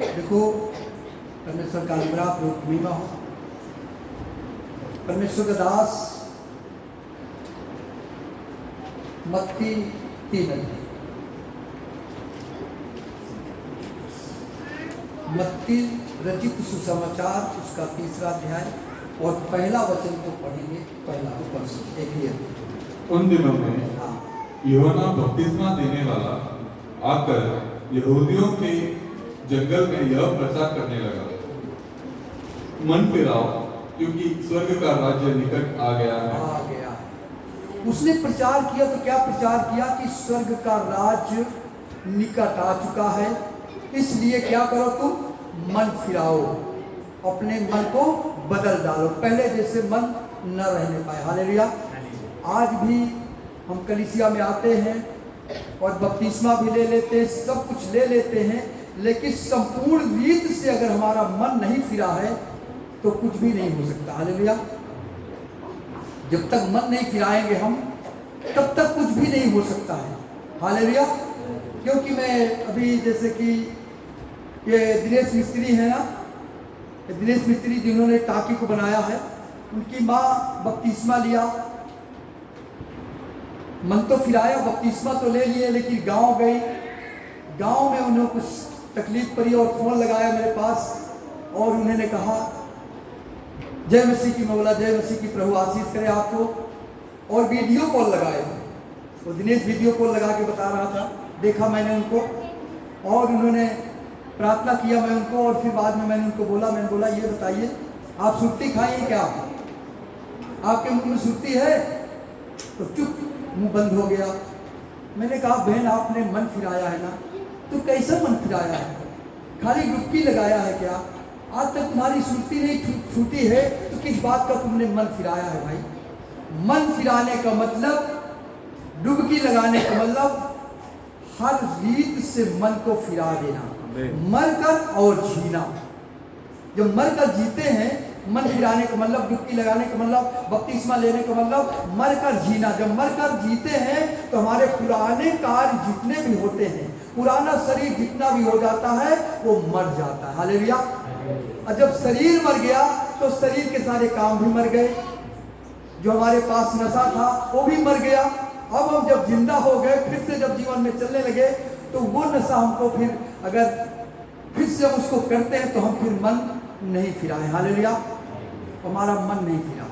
देखो, परमेश्वर का अनुग्रह प्रभु महिमा हो। परमेश्वर का दास मत्ती 3 अध्याय, मत्ती रचित सुसमाचार उसका 3रा अध्याय और पहला वचन को पढ़ेंगे। पहला ऊपर से एक ही है। उन दिनों में यूहन्ना बपतिस्मा देने वाला आकर यहूदियों के जंगल में यह प्रचार करने लगा, मन फिराओ क्योंकि स्वर्ग का राज्य निकट आ गया है। उसने प्रचार किया तो क्या प्रचार किया कि स्वर्ग का राज्य निकट आ चुका है, इसलिए क्या करो, तुम मन फिराओ, अपने मन को बदल डालो, पहले जैसे मन न रहने पाए। हालेलुया। आज भी हम कलीसिया में आते हैं और बपतिस्मा भी ले लेते हैं, सब कुछ ले लेते हैं, लेकिन संपूर्ण रीत से अगर हमारा मन नहीं फिरा है तो कुछ भी नहीं हो सकता। हालेलुया। जब तक मन नहीं फिराएंगे हम, तब तक कुछ भी नहीं हो सकता है। हालेलुया। क्योंकि मैं अभी जैसे कि ये दिनेश मिस्त्री है ना, दिनेश मिस्त्री जिन्होंने टाकी को बनाया है, उनकी माँ बपतिस्मा लिया, मन तो फिराया, बपतिस्मा तो ले लिए, लेकिन गांव गई, गांव में उन्हें कुछ तकलीफ पड़ी और फोन लगाया मेरे पास और उन्होंने कहा, जय मसीह की मौला, जय मसीह की, प्रभु आशीष करे आपको। और वीडियो कॉल लगाए, वो दिनेश वीडियो कॉल लगा के बता रहा था, देखा मैंने उनको और उन्होंने प्रार्थना किया मैं उनको, और फिर बाद में मैंने उनको बोला, ये बताइए आप सुर्ती खाइए क्या, आपके मुंह में सुर्ती है? तो चुप, मुंह बंद हो गया। मैंने कहा बहन आपने मन फिराया है ना, तो कैसा मन फिराया है, खाली डुबकी लगाया है क्या? आज तक तुम्हारी सुर्ती नहीं छूटी है तो किस बात का तुमने मन फिराया है भाई? मन फिराने का मतलब, डुबकी लगाने का मतलब हर रीत से मन को फिरा देना, मरकर और जीना। जब मरकर जीते हैं, मन फिराने का मतलब, डुबकी लगाने का मतलब, बपतिस्मा लेने का मतलब मरकर जीना। जब मरकर जीते हैं तो हमारे पुराने कार्य जितने भी होते हैं, पुराना शरीर जितना भी हो जाता है वो मर जाता है। हालेलुया। और जब शरीर मर गया तो शरीर के सारे काम भी मर गए, जो हमारे पास नशा था वो भी मर गया। अब हम जब जिंदा हो गए, फिर से जब जीवन में चलने लगे, तो वो नशा हमको फिर, अगर फिर से हम उसको करते हैं तो हम फिर मन नहीं फिराए। हालेलुया। हमारा मन नहीं फिरा,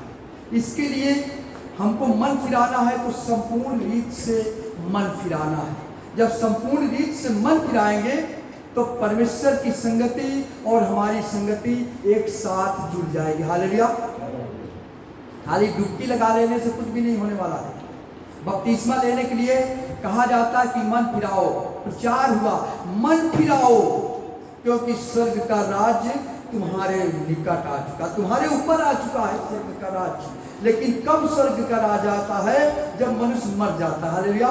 इसके लिए हमको मन फिराना है तो संपूर्ण रीत से मन फिराना है। जब संपूर्ण रीत से मन फिराएंगे तो परमेश्वर की संगति और हमारी संगति एक साथ जुड़ जाएगी। हालेलुया। खाली डुबकी लगा लेने से कुछ भी नहीं होने वाला है। बपतिस्मा लेने के लिए कहा जाता है कि मन फिराओ, प्रचार हुआ मन फिराओ, क्योंकि स्वर्ग का राज्य तुम्हारे निकट आ चुका, तुम्हारे ऊपर आ चुका है स्वर्ग का राज्य। लेकिन कब स्वर्ग का राज आता है? जब मनुष्य मर जाता है। हालेलुया।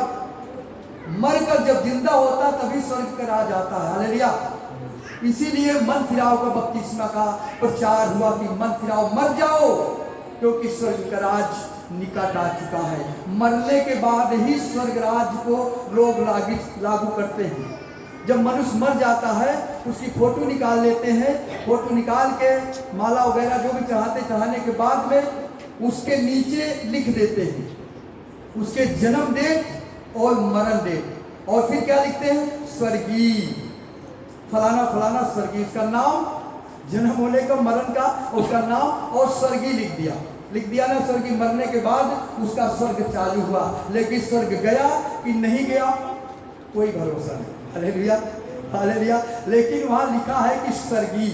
मरकर जब जिंदा होता तभी स्वर्ग का राज आता है। हालेलुया। इसीलिए मन फिराओ का बपतिस्मा का प्रचार हुआ कि मन फिराओ, मर जाओ, क्योंकि स्वर्ग का राज निकट आ चुका है। मरने के बाद ही स्वर्ग राज को लोग लागू करते हैं। जब मनुष्य मर जाता है उसकी फोटो निकाल लेते हैं, फोटो निकाल के माला वगैरह जो भी चढ़ाने के बाद में उसके नीचे लिख देते हैं उसके जन्म डेट और मरण डेट, और फिर क्या लिखते हैं? स्वर्गीय फलाना फलाना स्वर्गीय, उसका नाम, जन्म होने का, मरण का, उसका नाम और स्वर्गीय लिख दिया ना। स्वर्गीय मरने के बाद उसका स्वर्ग चालू हुआ, लेकिन स्वर्ग गया कि नहीं गया कोई भरोसा नहीं। Hallelujah, hallelujah. लेकिन वहां लिखा है कि स्वर्गीय,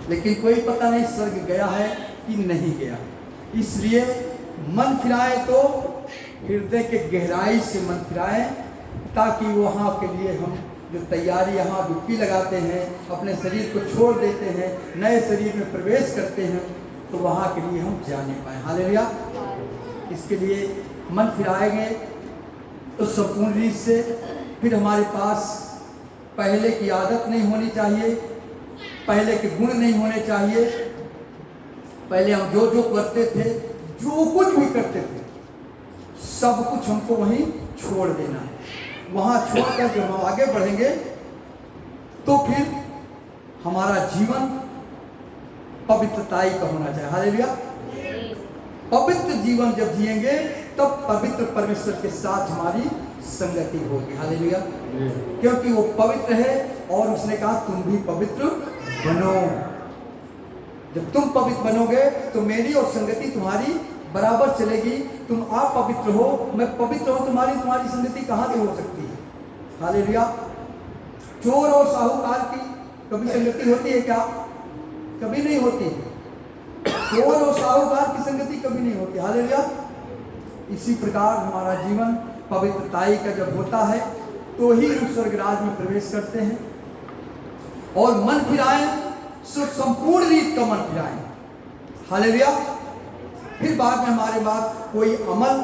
लेकिन कोई पता नहीं स्वर्ग गया है कि नहीं गया। इसलिए मन फिराए तो हृदय के गहराई से मन फिराए, ताकि वहाँ के लिए हम जो तैयारी, यहाँ डुबकी लगाते हैं, अपने शरीर को छोड़ देते हैं, नए शरीर में प्रवेश करते हैं, तो वहाँ के लिए हम जाने पाए। हालेलुया। इसके लिए मन फिराएंगे तो संपूर्ण रीत से। फिर हमारे पास पहले की आदत नहीं होनी चाहिए, पहले के गुण नहीं होने चाहिए। पहले हम जो जो करते थे, जो कुछ भी करते थे, सब कुछ हमको वहीं छोड़ देना है। वहाँ छोड़कर जब हम आगे बढ़ेंगे तो फिर हमारा जीवन पवित्रताई का होना चाहिए। हालेलुया। पवित्र जीवन जब जिएंगे तब पवित्र परमेश्वर के साथ हमारी संगति होगी। हालेलुया। क्योंकि वो पवित्र है और उसने कहा तुम भी पवित्र बनो। जब तुम पवित्र बनोगे तो मेरी और संगति तुम्हारी बराबर चलेगी। तुम आप पवित्र हो, मैं पवित्र हूं, तुम्हारी संगति कहां से हो सकती है? हालेलुया। चोर और साहूकार की कभी संगति होती है क्या? कभी नहीं होती। चोर और साहूकार की संगति कभी नहीं होती। हालेलुया। इसी प्रकार हमारा जीवन पवित्रताई का जब होता है तो ही हम स्वर्गराज में प्रवेश करते हैं। और मन फिराएं, संपूर्ण रीत का मन फिराएं। हालेलुया। फिर बाद में हमारे बाद कोई अमल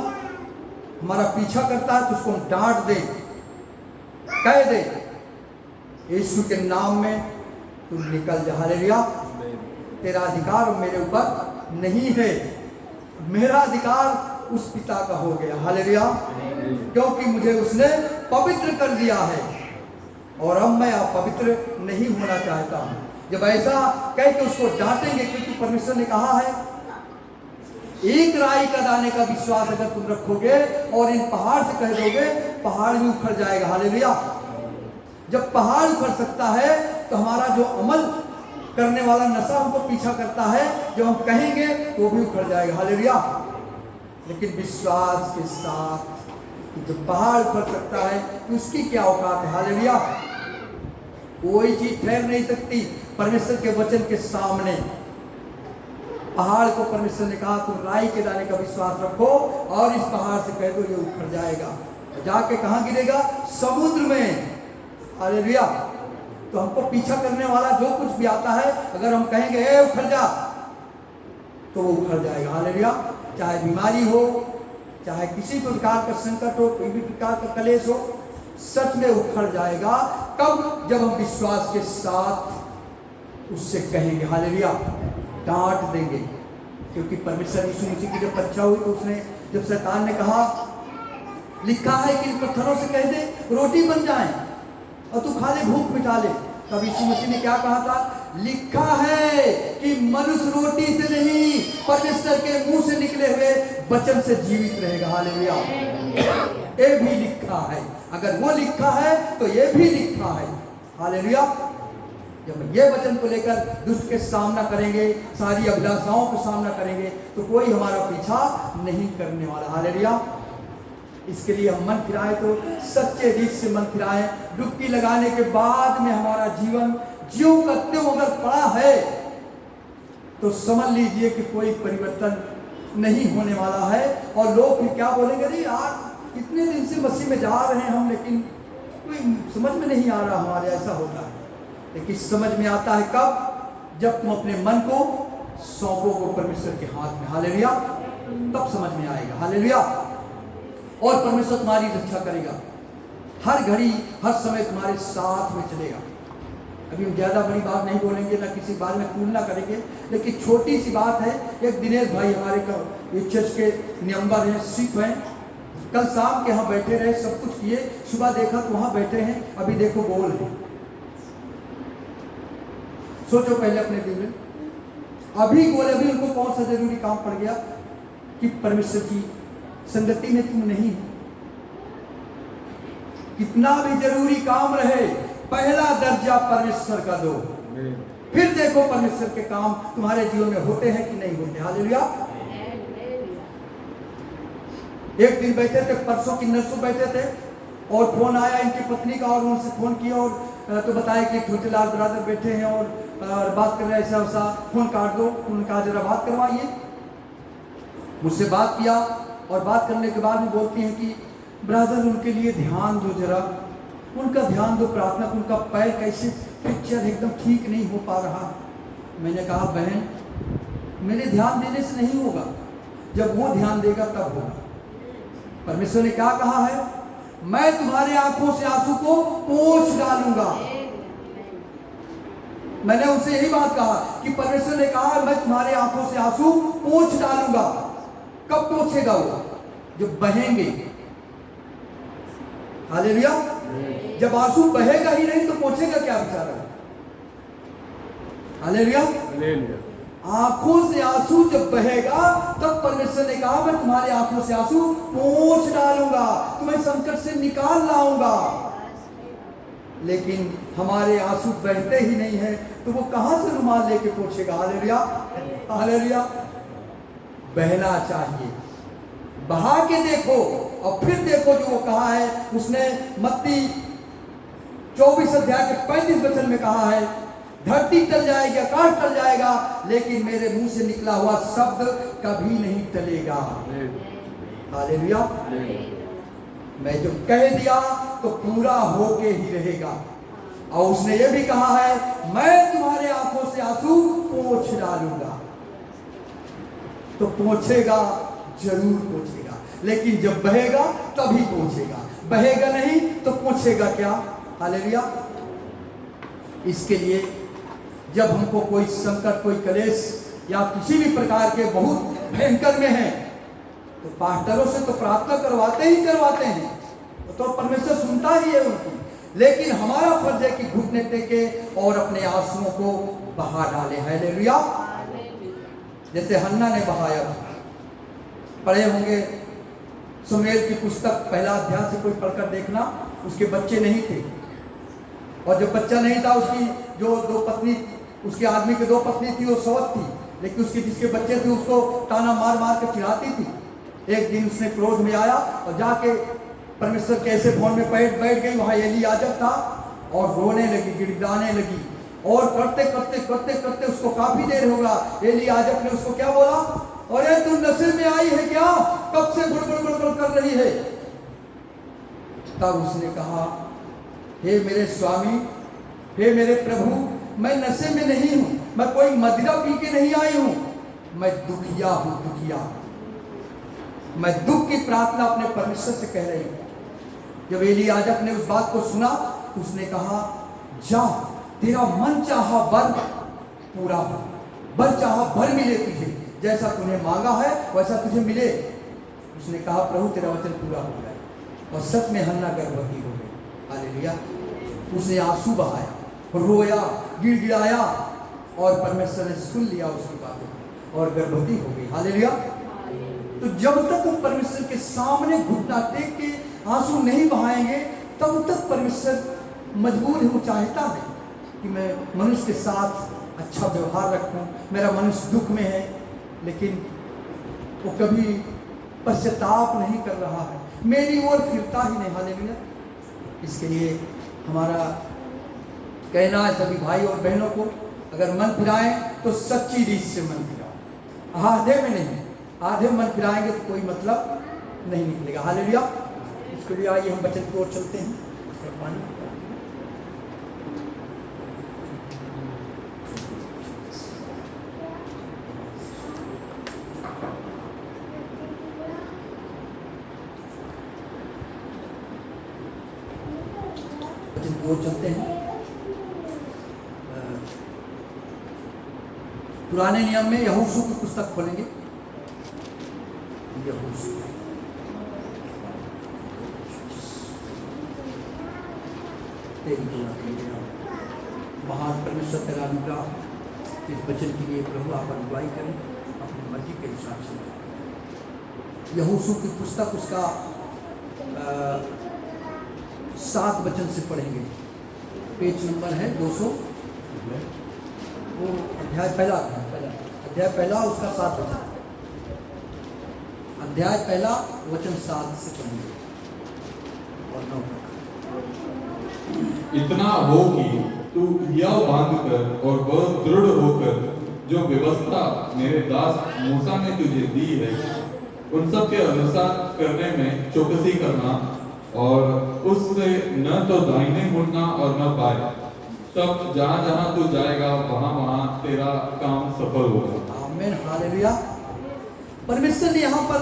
हमारा पीछा करता है तो उसको हम डांट दें, कह दें यीशु के नाम में तुम निकल जा। हालेलुया। तेरा अधिकार मेरे ऊपर नहीं है, मेरा अधिकार उस पिता का हो गया। हालेलुया। क्योंकि मुझे उसने पवित्र कर दिया है और अब मैं पवित्र नहीं होना चाहता हूं। जब ऐसा कह के उसको डांटेंगे, क्योंकि परमेश्वर ने कहा है एक राई का दाने का विश्वास अगर तुम रखोगे और इन पहाड़ से कह दोगे पहाड़ भी उखड़ जाएगा। हालेलुया। जब पहाड़ उखड़ सकता है तो हमारा जो अमल करने वाला नशा हमको पीछा करता है, जो हम कहेंगे तो भी उखड़ जाएगा। हालेलुया। लेकिन विश्वास के साथ जब पहाड़ उखड़ सकता है तो उसकी क्या औकात है? हालेलुया। कोई चीज ठहर नहीं सकती परमेश्वर के वचन के सामने। पहाड़ को परमेश्वर ने कहा तुम राई के दाने का विश्वास रखो और इस पहाड़ से कह दो ये उखड़ जाएगा। जाके कहां गिरेगा? समुद्र में। हालेलुया। तो हमको पीछा करने वाला जो कुछ भी आता है, अगर हम कहेंगे ए उखड़ जा, तो वो उखड़ जाएगा। हालेलुया। चाहे बीमारी हो, चाहे किसी प्रकार का संकट हो, कोई भी प्रकार का कलेश हो, सच में उखड़ जाएगा। कब? जब हम विश्वास के साथ उससे कहेंगे। हालेलुया। डांट देंगे। क्योंकि परमेश्वर यीशु मसीह की जब परीक्षा हुई तो उसने, जब शैतान ने कहा लिखा है कि पत्थरों से कह दे रोटी बन जाए और तू खा ले, भूख मिटा ले, तब यीशु मसीह ने क्या कहा था? लिखा है कि मनुष्य रोटी से नहीं परमेश्वर के मुंह से निकले हुए वचन से जीवित रहेगा। हालेलुया। ये भी लिखा है। अगर वो लिखा है तो ये भी लिखा है। हालेलुया। जब ये वचन को लेकर दुष्ट के सामना करेंगे, सारी अभिलाषाओं का सामना करेंगे, तो कोई हमारा पीछा नहीं करने वाला। हालेलुया। इसके लिए हम मन फिराएं तो सच्चे रीत से मन फिराएं। डुबकी लगाने के बाद में हमारा जीवन ज्यों का त्यों अगर पड़ा है तो समझ लीजिए कि कोई परिवर्तन नहीं होने वाला है। और लोग फिर क्या बोलेंगे? अरे यार इतने दिन से मसीह में जा रहे हैं हम, लेकिन कोई समझ में नहीं आ रहा हमारे। ऐसा होता है। लेकिन समझ में आता है कब? जब तुम अपने मन को सौंपोगे परमेश्वर के हाथ में। हालेलुया। तब समझ में आएगा। हालेलुया। और परमेश्वर तुम्हारी रक्षा करेगा, हर घड़ी हर समय तुम्हारे साथ में चलेगा। अभी हम ज़्यादा बड़ी बात नहीं बोलेंगे, ना किसी बात में तुलना करेंगे, लेकिन छोटी सी बात है। एक दिनेश भाई हमारे का ये चर्च के मेंबर हैं, सिख हैं, कल शाम के यहाँ बैठे रहे, सब कुछ किए, सुबह देखा तो वहाँ बैठे हैं, अभी देखो बोल रहे। सोचो पहले अपने दिल में, अभी बोले, अभी उनको कौन सा जरूरी काम पड़ गया कि परमेश्वर की संगति में तुम नहीं। कितना भी जरूरी काम रहे, पहला दर्जा परमेश्वर का दो, फिर देखो परमेश्वर के काम तुम्हारे जीवन में होते हैं कि नहीं होते। हालेलुया। एक दिन बैठे थे, परसों की नरसों बैठे थे और फोन आया इनकी पत्नी का, और उनसे फोन किया और तो बताया कि छोटेलाल ब्रदर बैठे हैं और बात कर रहे हैं, ऐसा वैसा, फोन काट दो। उनका जरा बात करवाइए। मुझसे बात किया और बात करने के बाद में बोलती हैं कि ब्रदर उनके लिए ध्यान दो, जरा उनका ध्यान दो, प्रार्थना, उनका पैर कैसे पिक्चर एकदम ठीक नहीं हो पा रहा। मैंने कहा बहन, मेरे ध्यान देने से नहीं होगा, जब वो ध्यान देगा तब होगा। परमेश्वर ने क्या कहा है? मैं तुम्हारे आंखों से आंसू को पोंछ डालूंगा। मैंने उनसे यही बात कहा कि परमेश्वर ने कहा मैं तुम्हारे आंखों से आंसू पोंछ डालूंगा। कब पोंछेगा वो? जब बहेंगे। हालेलुया। जब आंसू बहेगा ही नहीं तो पोंछेगा क्या बेचारा? हालेलुया। हालेलुया। आंखों से आंसू जब बहेगा तब परमेश्वर ने कहा मैं तुम्हारी आंखों से आंसू पोंछ डालूंगा, तुम्हें संकट से निकाल लाऊंगा। लेकिन हमारे आंसू बहते ही नहीं है तो वो कहां से रुमाल लेके पोंछेगा। Hallelujah, hallelujah. बहना चाहिए, बहा के देखो और फिर देखो जो वो कहा है। उसने मत्ती 24 अध्याय के 35 वचन में कहा है, धरती टल जाएगी, आकाश टल जाएगा, लेकिन मेरे मुंह से निकला हुआ शब्द कभी नहीं टलेगा। हालेलुया। मैं जो कह दिया तो पूरा होके ही रहेगा। और उसने ये भी कहा है मैं तुम्हारे आंखों से आंसू पोंछ डालूंगा। तो पोंछेगा, जरूर पोंछेगा, लेकिन जब बहेगा तभी पोंछेगा, बहेगा नहीं तो पोंछेगा क्या। हालेलुया। इसके लिए जब हमको कोई संकट, कोई क्लेश या किसी भी प्रकार के बहुत भयंकर में है तो पास्टरों से तो प्रार्थना करवाते हैं, तो परमेश्वर सुनता ही है उनकी। लेकिन हमारा फर्ज है कि घुटने टेके और अपने आंसुओं को बहा डाले। हालेलुया। जैसे हन्ना ने बहाया था। पढ़े होंगे शमूएल की पुस्तक पहला अध्याय से कोई पढ़कर देखना। उसके बच्चे नहीं थे, और जब बच्चा नहीं था उसकी जो दो पत्नी, उसके आदमी की दो पत्नी थी, वो सौत थी, लेकिन उसके जिसके बच्चे थे उसको ताना मार मार कर चिढ़ाती थी। एक दिन उसने क्रोध में आया और जाके परमेश्वर के ऐसे भवन में बैठ गई। वहाँ एली याजक था और रोने लगी, गिड़गिड़ाने लगी, और करते करते करते करते उसको काफी देर होगा। एली याजक ने उसको क्या बोला, अरे तू नशे में आई है क्या, कब से गुड़गुड़ कर रही है। तब उसने कहा हे मेरे स्वामी, हे मेरे प्रभु, मैं नशे में नहीं हूं, मैं कोई मदिरा पी के नहीं आई हूं, मैं दुखिया हूं, दुखिया। मैं दुख की प्रार्थना अपने परमेश्वर से कह रही हूं। जब एली याजक ने उस बात को सुना तो उसने कहा जा, तेरा मन चाहा वर पूरा हो, वर चाहा भर मिले तुझे, जैसा तूने मांगा है वैसा तुझे मिले। उसने कहा प्रभु तेरा वचन पूरा हो गया, और सच में हन्ना गर्भवती हो गई। हालेलुया। उसने आंसू बहाया, रोया, गिड़गिड़ाया, और परमेश्वर ने सुन लिया उसकी बातों और गर्भवती हो गई। हालेलुया। तो जब तक हम परमेश्वर के सामने घुटना टेक के आंसू नहीं बहाएंगे तब तक परमेश्वर मजबूर है, वो चाहता है कि मैं मनुष्य के साथ अच्छा व्यवहार रखूं, मेरा मनुष्य दुख में है, लेकिन वो कभी पश्चाताप नहीं कर रहा है, मेरी ओर फिरता ही नहीं। हालेलुया। इसके लिए हमारा कहना है सभी भाई और बहनों को, अगर मन फिराएं तो सच्ची रीत से मन फिराओ, आधे में नहीं। आधे मन फिराएंगे तो कोई मतलब नहीं निकलेगा। हालेलुया। इसके लिए आइए हम वचन की ओर चलते हैं। वचन की ओर चलते हैं। पुराने नियम में यहोशू की पुस्तक खोलेंगे। यहोशू महान परमेश्वर तेरा अनुग्रह इस वचन के लिए प्रभु आप अगुवाई करें अपनी मर्जी के हिसाब से। यहोशू की पुस्तक उसका 7 वचन से पढ़ेंगे। पेज नंबर है 200, वो अध्याय पहला उसका 7 वचन, अध्याय पहला वचन 7 से पढ़ेंगे और 9 तक। इतना हो कि तू हियाव बांधकर और बहुत दृढ़ होकर जो व्यवस्था मेरे दास मूसा ने तुझे दी है उन सब के अनुसार करने में चौकसी करना, और उससे न तो दाहिने मुड़ना और न बाएं, तब जहाँ जहाँ तू जाएगा वहाँ वहाँ तेरा काम सफल होगा। आमीन। हालेलुया। परमेश्वर ने यहाँ पर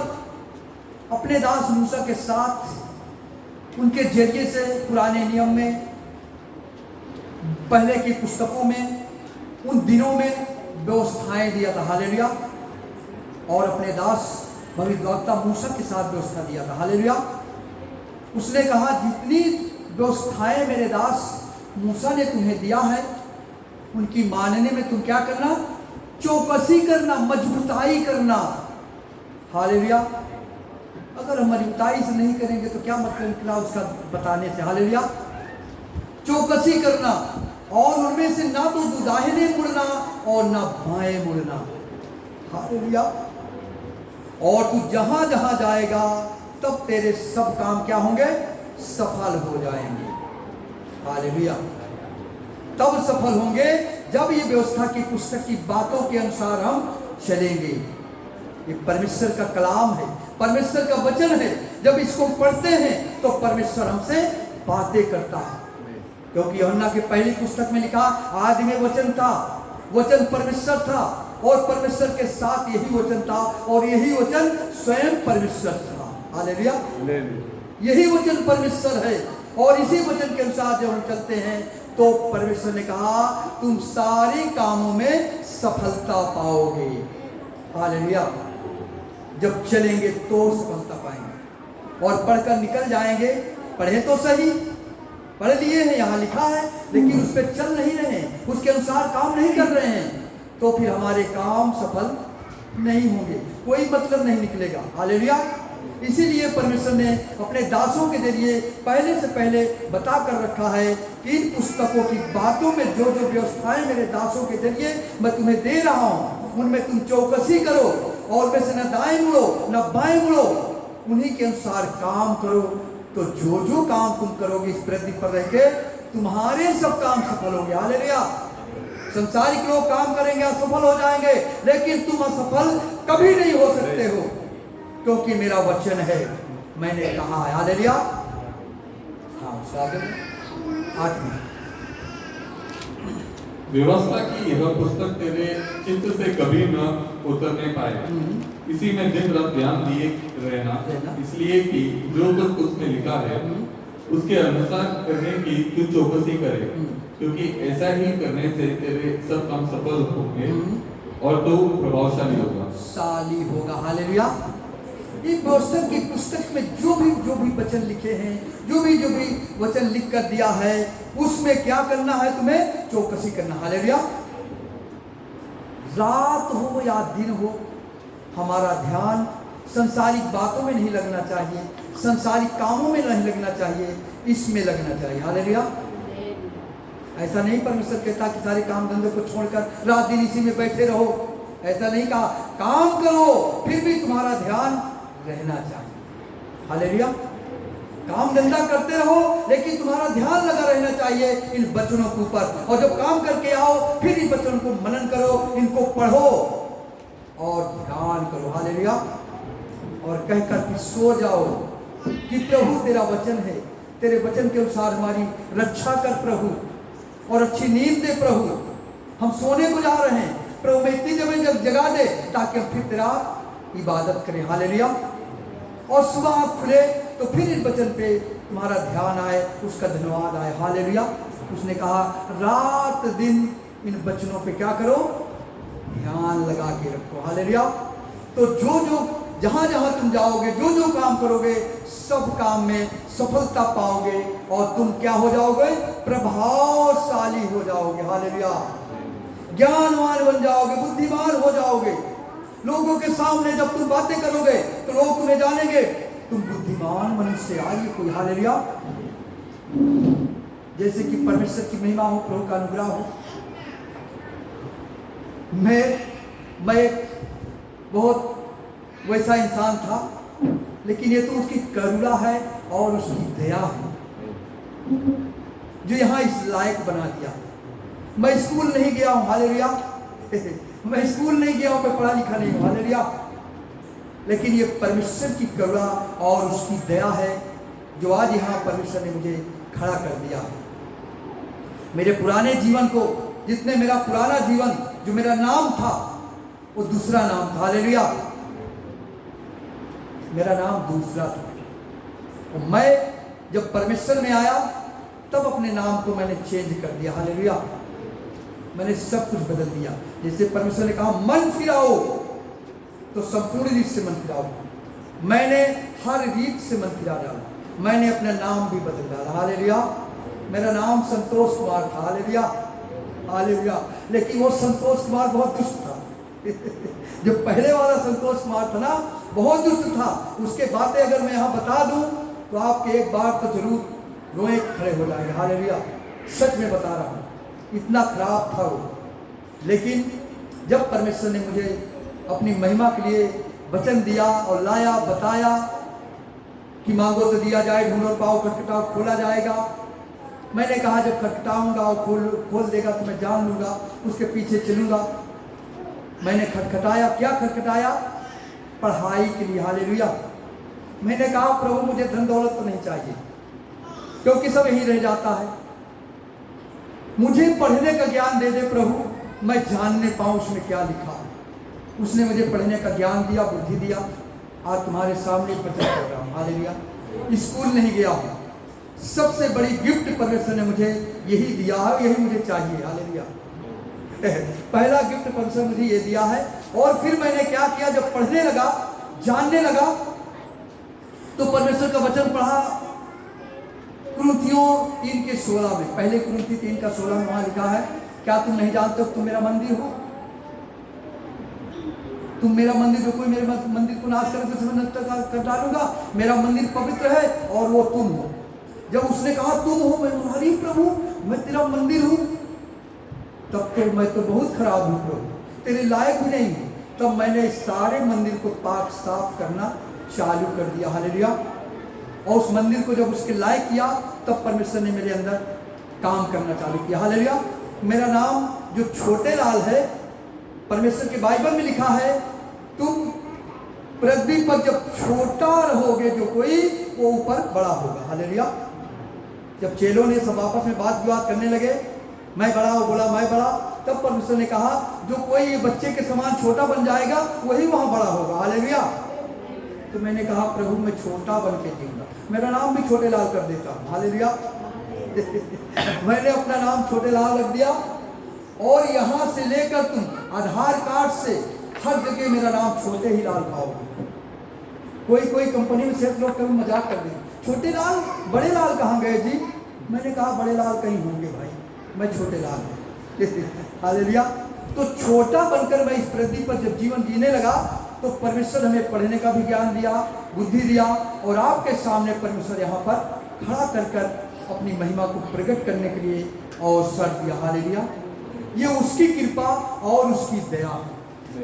अपने दास मूसा के साथ उनके जरिए से पुराने नियम में, पहले की पुस्तकों में, उन दिनों में व्यवस्थाएं दिया था। हालेलुया। और अपने दास भविष्यद्वक्ता मूसा के साथ व्यवस्था दिया था। हालेलुया। उसने कहा जितनी व्यवस्थाएं मेरे दास मूसा ने तुम्हें दिया है उनकी मानने में तुम क्या करना, चौकसी करना, मजबूताई करना। हालेलुया। अगर हम मजबूताई से नहीं करेंगे तो क्या मतलब निकला उसका बताने से। हालेलुया। चौकसी करना, और उनमें से ना तो दाहिने मुड़ना और ना बाएं मुड़ना। हालेलुया। और तू जहां जहां जाएगा तब तेरे सब काम क्या होंगे, सफल हो जाएंगे। हालेलुया। तब सफल होंगे जब ये व्यवस्था की पुस्तक की बातों के अनुसार हम चलेंगे। ये परमेश्वर का कलाम है, परमेश्वर का वचन है। जब इसको पढ़ते हैं तो परमेश्वर हमसे बातें करता है, क्योंकि यूहन्ना की पहली पुस्तक में लिखा, आदि में वचन था, वचन परमेश्वर था, और परमेश्वर के साथ यही वचन था, और यही वचन स्वयं परमेश्वर था। हालेलुया। यही वचन परमेश्वर है, और इसी वचन के अनुसार जब हम चलते हैं तो परमेश्वर ने कहा तुम सारे कामों में सफलता पाओगे। हालेलुया। जब चलेंगे तो सफलता पाएंगे। और पढ़कर निकल जाएंगे, पढ़े तो सही, पढ़ लिए हैं, यहाँ लिखा है, लेकिन उस पर चल नहीं रहे, उसके अनुसार काम नहीं कर रहे हैं, तो फिर हमारे काम सफल नहीं होंगे, कोई मतलब नहीं निकलेगा। हालेलुया। इसीलिए परमेश्वर ने अपने दासों के जरिए पहले से पहले बता कर रखा है कि इन पुस्तकों की बातों में जो जो व्यवस्थाएं मेरे दासों के जरिए मैं तुम्हें दे रहा हूं, उनमें तुम चौकसी करो, और में से न दाएं मुड़ो न बाएं मुड़ो, उन्हीं के अनुसार काम करो। तो जो जो काम तुम करोगे इस पृथ्वी पर रह के, तुम्हारे सब काम सफल होंगे। हालेलुया। संसारिक लोग काम करेंगे, असफल हो जाएंगे, लेकिन तुम असफल कभी नहीं हो सकते हो, क्योंकि मेरा वचन है, मैंने कहा है। हालेलुया। हाँ, 8 में व्यवस्था की यह पुस्तक तेरे चित्त से कभी न उतरने पाए, इसी में दिन रात ध्यान दिए रहना, इसलिए कि जो कुछ उसमें लिखा है उसके अनुसार करने की तू चौकसी करे, क्योंकि ऐसा ही करने से तेरे सब काम सफल होंगे और तू प्रभावशाली होगा, शाली होगा। हालेलुया। इस व्यवस्था की पुस्तक में जो भी वचन लिखे हैं, जो भी वचन लिख कर दिया है, उसमें क्या करना है, तुम्हें चौकसी करना। हालेलुया। रात हो या दिन हो, हमारा ध्यान संसारिक बातों में नहीं लगना चाहिए, संसारिक कामों में नहीं लगना चाहिए, इसमें लगना चाहिए। हालेलुया। ऐसा नहीं परमेश्वर कहता कि सारे काम धंधे को छोड़कर रात दिन इसी में बैठे रहो, ऐसा नहीं कहा। काम करो, फिर भी तुम्हारा ध्यान रहना चाहिए। हालेलुया। काम धंधा करते रहो, लेकिन तुम्हारा ध्यान लगा रहना चाहिए इन वचनों के ऊपर, और जब काम करके आओ फिर इन वचनों को मनन करो, इनको पढ़ो और ध्यान करो। हालेलुया। और कहकर कि सो जाओ कि प्रभु तेरा वचन है, तेरे वचन के अनुसार हमारी रक्षा कर प्रभु, और अच्छी नींद दे प्रभु। हम सोने को जा रहे हैं प्रभु, मैं इतनी जब जगा दे ताकि हम फिर तेरा इबादत करें। हालेलुया। और सुबह आँख खुले तो फिर इस वचन पे तुम्हारा ध्यान आए, उसका धन्यवाद आए। हालेलुया। उसने कहा रात दिन इन वचनों पे क्या करो, ध्यान लगा के रखो। हालेलुया। तो जो जहां जहां तुम जाओगे, जो काम करोगे, सब काम में सफलता पाओगे, और तुम क्या हो जाओगे, प्रभावशाली हो जाओगे। हालेलुया। ज्ञानवान बन जाओगे, बुद्धिमान हो जाओगे। लोगों के सामने जब तुम बातें करोगे तो लोग तुम्हें जानेंगे तुम बुद्धिमान मनुष्य आइए कोई। हालेलुया। जैसे कि परमेश्वर की महिमा हो, प्रभु का अनुग्रह हो। मैं एक बहुत वैसा इंसान था, लेकिन ये तो उसकी करुणा है और उसकी दया है जो यहाँ इस लायक बना दिया। मैं स्कूल नहीं गया हूँ। हालेलुया। मैं स्कूल नहीं गया हूँ, मैं पढ़ा लिखा नहीं हूँ। हालेलुया। लेकिन ये परमेश्वर की करुणा और उसकी दया है जो आज यहाँ परमेश्वर ने मुझे खड़ा कर दिया। मेरे पुराने जीवन को, जितने मेरा पुराना जीवन जो मेरा नाम था वो दूसरा नाम था। हालेलुया। मेरा नाम दूसरा था, और मैं जब परमेश्वर में आया तब अपने नाम को मैंने चेंज कर दिया। हालेलुया। मैंने सब कुछ बदल दिया। जैसे परमेश्वर ने कहा मन फिराओ, तो संपूर्ण रीत से मन फिराओ। मैंने हर रीत से मन फिरा डाला। मैंने अपना नाम भी बदल डाला। हालेलुया। मेरा नाम संतोष कुमार था। हालेलुया। हालेलुया। लेकिन वो संतोष कुमार बहुत दुष्ट था। जो पहले वाला संतोष कुमार था ना, बहुत दुष्ट था। उसके बातें अगर मैं यहाँ बता दूं तो आपके एक बार तो जरूर रोए खड़े हो जाएंगे। हालेलुया, सच में बता रहा हूँ, इतना खराब था वो। लेकिन जब परमेश्वर ने मुझे अपनी महिमा के लिए वचन दिया और लाया, बताया कि मांगो तो दिया जाए, ढूंढो पाओ, खटखटाओ खोला जाएगा। मैंने कहा जब खटखटाऊंगा और खोल देगा तो मैं जान लूंगा, उसके पीछे चलूंगा। मैंने खटखटाया। क्या खटखटाया? पढ़ाई के लिए। हालेलुया। मैंने कहा प्रभु मुझे धन दौलत तो नहीं चाहिए, क्योंकि सब यही रह जाता है। मुझे पढ़ने का ज्ञान दे दे प्रभु, मैं जानने पाऊं उसमें क्या लिखा है। उसने मुझे पढ़ने का ज्ञान दिया, बुद्धि दिया। आज तुम्हारे सामने वचन कर रहा हूँ। हालेलुया। स्कूल नहीं गया हूँ। सबसे बड़ी गिफ्ट परमेश्वर ने मुझे यही दिया है, यही मुझे चाहिए। हालेलुया। पहला गिफ्ट परमेश्वर मुझे ये दिया है। और फिर मैंने क्या किया, जब पढ़ने लगा, जानने लगा, तो परमेश्वर का वचन पढ़ा। कुरिन्थियों 3:16 में, पहले कुरिन्थी 3:16 में वहां लिखा है, क्या तुम नहीं जानते हो तुम मेरा मंदिर हो? तुम मेरा मंदिर, जो कोई मेरे मंदिर को नाश करे तो नष्ट कर डालूंगा। मेरा मंदिर पवित्र है और वो तुम हो। जब उसने कहा तुम हो, मैं तुम्हारी प्रभु, मैं तेरा मंदिर हूं, तब तो मैं तो बहुत खराब हूं प्रभु, तेरे लायक भी नहीं हूं। तब मैंने सारे मंदिर को पाक साफ करना चालू कर दिया। हालेलुया। और उस मंदिर को जब उसके लायक किया, तब परमेश्वर ने मेरे अंदर काम करना चालू किया। हालेलुया। मेरा नाम जो छोटे लाल है, परमेश्वर के बाइबल में लिखा है, तुम पृथ्वी पर जब छोटा रहोगे जो कोई, वो ऊपर बड़ा होगा। हालेलुया। जब चेलों ने सब आपस में बात विवाद करने लगे, मैं बड़ा, वो बोला मैं बड़ा, तब परमेश्वर ने कहा जो कोई ये बच्चे के समान छोटा बन जाएगा वही वहां बड़ा होगा। हालेलुया। तो मैंने कहा प्रभु मैं छोटा बन के जीऊंगा, मेरा नाम भी छोटे लाल कर देता हूं। हालेलुया। मैंने अपना नाम छोटे लाल रख दिया। और यहां से लेकर तुम आधार कार्ड से हर जगह मेरा नाम छोटे ही लाल पाओगे। कोई कंपनी में सेठ लोग कभी मजाक कर देंगे, छोटे लाल, बड़े लाल कहाँ गए जी? मैंने कहा बड़े लाल कहीं होंगे भाई, मैं छोटे लाल हूं। हालेलुया। तो छोटा बनकर मैं इस पृथ्वी पर जब जीवन जीने लगा, तो परमेश्वर हमें पढ़ने का भी ज्ञान दिया, बुद्धि दिया, और आपके सामने परमेश्वर यहाँ पर खड़ा कर अपनी महिमा को प्रकट करने के लिए अवसर दिया। हालेलुया। ये उसकी कृपा और उसकी दया।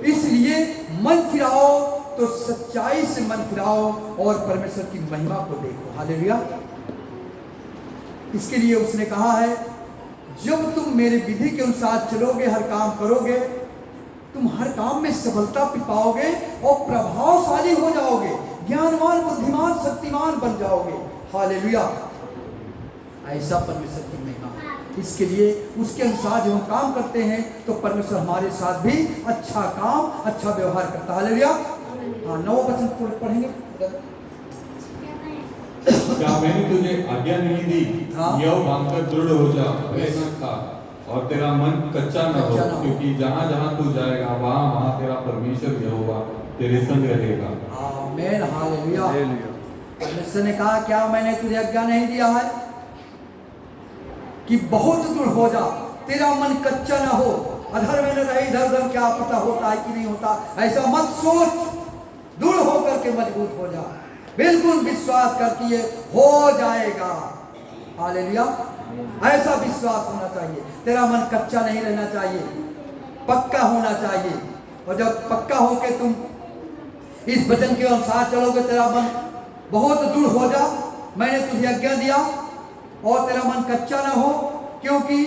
इसलिए मन फिराओ तो सच्चाई से मन फिराओ और परमेश्वर की महिमा को देखो। हालेलुया। इसके लिए उसने कहा है, जब तुम मेरे विधि के अनुसार चलोगे, हर काम करोगे, तुम हर काम में सफलता पाओगे और प्रभावशाली हो जाओगे, ज्ञानवान, बुद्धिमान, शक्तिमान बन जाओगे। हालेलुया। ऐसा परमेश्वर की महिमा। इसके लिए उसके अनुसार जो हम काम करते हैं, तो परमेश्वर हमारे साथ भी अच्छा काम, अच्छा व्यवहार करता है। हालेलुया। हाँ, 9 वचन पढ़ेंगे। क्या मैंने तुझे आज्ञा नहीं दी? हाँ। यह मानकर दृढ़ हो जा, भय न खा और तेरा मन कच्चा न हो, क्योंकि जहाँ जहाँ तू जाएगा वहाँ वहाँ तेरा परमेश्वर यहोवा तेरे संग रहेगा। आमीन। हालेलुया। परमेश्वर ने कहा, क्या मैंने तुझे आज्ञा नहीं दिया है कि बहुत दूर हो जा, तेरा मन कच्चा ना हो, अधर में न रहे, इधर उधर क्या पता होता है कि नहीं होता, ऐसा मत सोच। दूर होकर के मजबूत हो जा, बिल्कुल विश्वास करती है हो जाएगा। हालेलुया। ऐसा विश्वास होना चाहिए। तेरा मन कच्चा नहीं रहना चाहिए, पक्का होना चाहिए। और जब पक्का होके तुम इस वचन के अनुसार चलोगे, तेरा मन बहुत दूर हो जा, मैंने तुझे आज्ञा दिया, और तेरा मन कच्चा ना हो, क्योंकि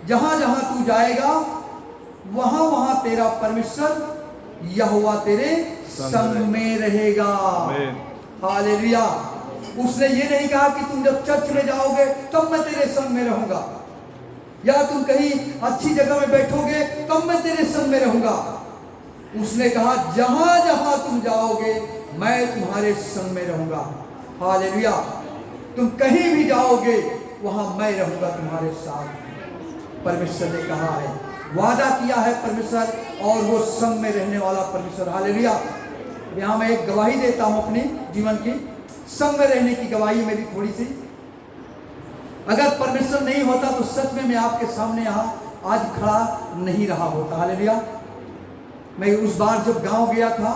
जहां जहां तू जाएगा वहां वहां तेरा परमेश्वर यहोवा तेरे संग में रहेगा। हालेलुया। उसने ये नहीं कहा कि तुम जब चर्च में जाओगे तब मैं तेरे संग में रहूंगा, या तुम कहीं अच्छी जगह में बैठोगे तब मैं तेरे संग में रहूंगा। उसने कहा जहां जहां तुम जाओगे मैं तुम्हारे संग में रहूंगा। हालेलुया। तुम कहीं भी जाओगे वहां मैं रहूंगा तुम्हारे साथ। परमेश्वर ने कहा है, वादा किया है परमेश्वर, और वो संग में रहने वाला परमेश्वर। हालेलुया। यहाँ मैं एक गवाही देता हूं अपनी जीवन की, संग में रहने की गवाही मेरी थोड़ी सी। अगर परमेश्वर नहीं होता तो सच में मैं आपके सामने यहाँ आज खड़ा नहीं रहा होता। हालेलुया। मैं उस बार जब गांव गया था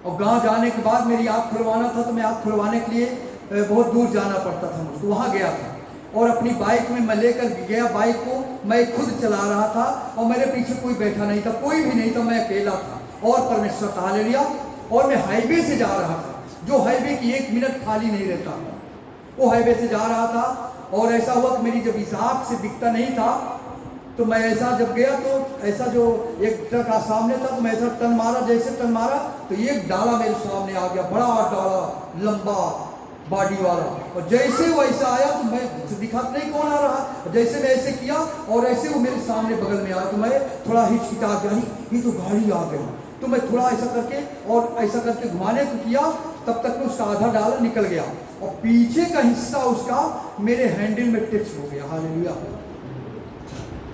और गांव जाने के बाद मेरी आँख खुलवाना था, तो मैं आँख खुलवाने के लिए बहुत दूर जाना पड़ता था मुझको। वहाँ गया था और अपनी बाइक में मैं लेकर गया, बाइक को मैं खुद चला रहा था और मेरे पीछे कोई बैठा नहीं था, कोई भी नहीं था, मैं अकेला था और परमेश्वर था। हालेलुया। और मैं हाईवे से जा रहा था, जो हाईवे की 1 मिनट खाली नहीं रहता, वो हाईवे से जा रहा था। और ऐसा हुआ कि मेरी जब इस आँख से दिखता नहीं था, तो मैं ऐसा जब गया तो ऐसा जो एक ट्रक सामने था, तो मैं ऐसा टर्न मारा, जैसे टर्न मारा तो एक डाला मेरे सामने आ गया, बड़ा डाला, लंबा बॉडी वाला। और जैसे वो ऐसा आया तो मैं दिखा नहीं कौन आ रहा, जैसे मैं ऐसे किया और ऐसे वो मेरे सामने बगल में आया, तो मैं थोड़ा हिचकिचा गया, ये तो गाड़ी आ गई। तो मैं थोड़ा ऐसा करके और ऐसा करके घुमाने को किया, तब तक में उसका आधा डाला निकल गया और पीछे का हिस्सा उसका मेरे हैंडल में टच हो गया। हालेलुया।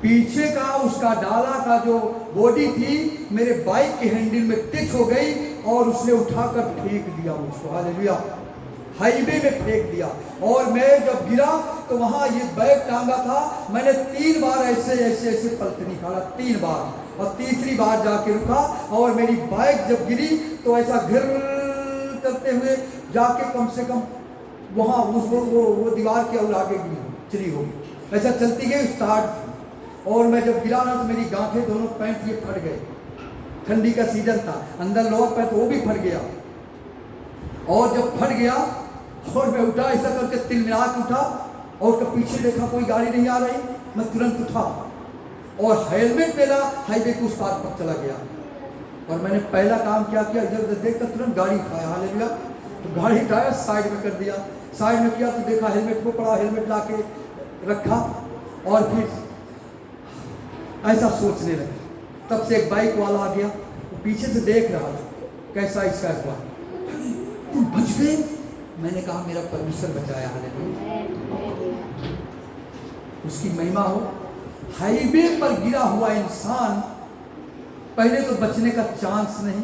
पीछे का उसका डाला का जो बॉडी थी मेरे बाइक के हैंडल में टच हो गई और उसने उठाकर फेंक दिया मुझको। हालेलुया। हाईवे में फेंक दिया। और मैं जब गिरा तो वहां ये बैग टांगा था, मैंने 3 बार ऐसे ऐसे ऐसे पलटनी खाड़ा, 3 बार, और तीसरी बार जाके रुका और मेरी बाइक जब गिरी तो ऐसा घिर करते हुए जाके कम से कम वहां उस वो दीवार के और आगे चली होगी, ऐसा चलती गई स्टार्ट। और मैं जब गिरा ना तो मेरी गांठें दोनों पैंट ये फट गए, ठंडी का सीजन था, अंदर लोअर पैंट वो भी फट गया। और जब फट गया और मैं उठा, ऐसा करके तिलमिला के उठा और उसका पीछे देखा कोई गाड़ी नहीं आ रही, मैं तुरंत उठा और हेलमेट मेरा हाईवे के उस पार पर चला गया। और मैंने पहला काम क्या किया, इधर उधर देखकर तुरंत गाड़ी उठाया। हालेलुया। तो गाड़ी उठाया, साइड में कर दिया, साइड में किया तो देखा हेलमेट को पड़ा, हेलमेट ला के रखा और फिर ऐसा सोचने लगा। तब से एक बाइक वाला आ गया, वो पीछे से देख रहा था कैसा इसका हुआ, तुम बच गए। मैंने कहा मेरा परमेश्वर बचाया। हालेलुया। उसकी महिमा हो। हाईवे पर गिरा हुआ इंसान पहले तो बचने का चांस नहीं,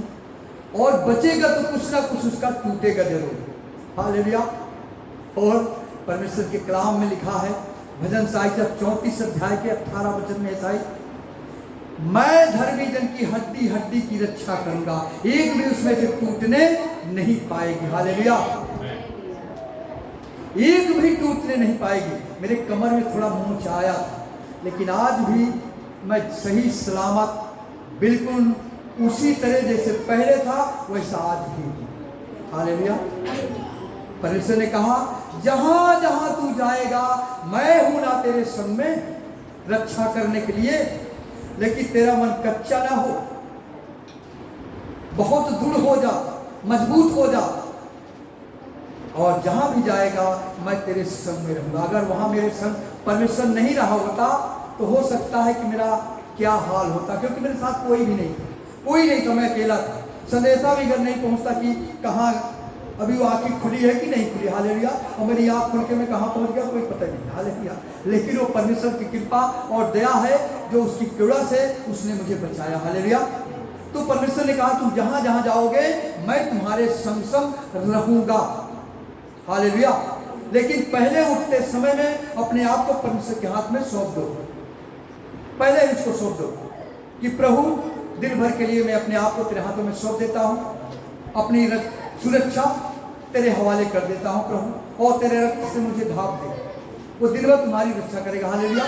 और बचेगा तो कुछ ना कुछ उसका टूटेगा जरूर। हालेलुया। और परमेश्वर के कलाम में लिखा है, भजन साहित्य 34 अध्याय के 18 वचन में ऐसा है, मैं धर्मी जन की हड्डी हड्डी की रक्षा करूंगा, एक भी उसमें से टूटने नहीं पाएगी। हालेलुया। एक भी टूटने नहीं पाएगी। मेरे कमर में थोड़ा मोच आया था, लेकिन आज भी मैं सही सलामत बिल्कुल उसी तरह जैसे पहले था वैसा आज भी। हालेलुया। परमेश्वर ने कहा, जहां जहां तू जाएगा मैं हूं ना तेरे संग में रक्षा करने के लिए, लेकिन तेरा मन कच्चा ना हो, बहुत दृढ़ हो जा, मजबूत हो जा, और जहां भी जाएगा मैं तेरे संग में रहूंगा। अगर वहां मेरे संग परमेश्वर नहीं रहा होता तो हो सकता है कि मेरा क्या हाल होता, क्योंकि मेरे साथ कोई भी नहीं था, कोई नहीं था, मैं अकेला था। संदेशा भी घर नहीं पहुंचता कि कहाँ अभी वो आँखें खुली है कि नहीं खुली। हालेलुया। और मेरी आँख खुल के मैं कहाँ पहुंच गया कोई पता नहीं। हालेलुया। लेकिन वो परमेश्वर की कृपा और दया है जो उसकी कृपा से उसने मुझे बचाया। हालेलुया। तो परमेश्वर ने कहा, तुम जहां जहां जाओगे मैं तुम्हारे संग संग रहूंगा। हालेलुया। लेकिन पहले उठते समय में अपने आप को परमेश्वर के हाथ में सौंप दो, पहले इसको सौंप दो कि प्रभु दिन भर के लिए मैं अपने आप को तेरे हाथों में सौंप देता हूं, अपनी सुरक्षा तेरे हवाले कर देता हूं प्रभु, और तेरे रक्त से मुझे ढांप दे, वो दिन भर तुम्हारी रक्षा करेगा। हालेलुया।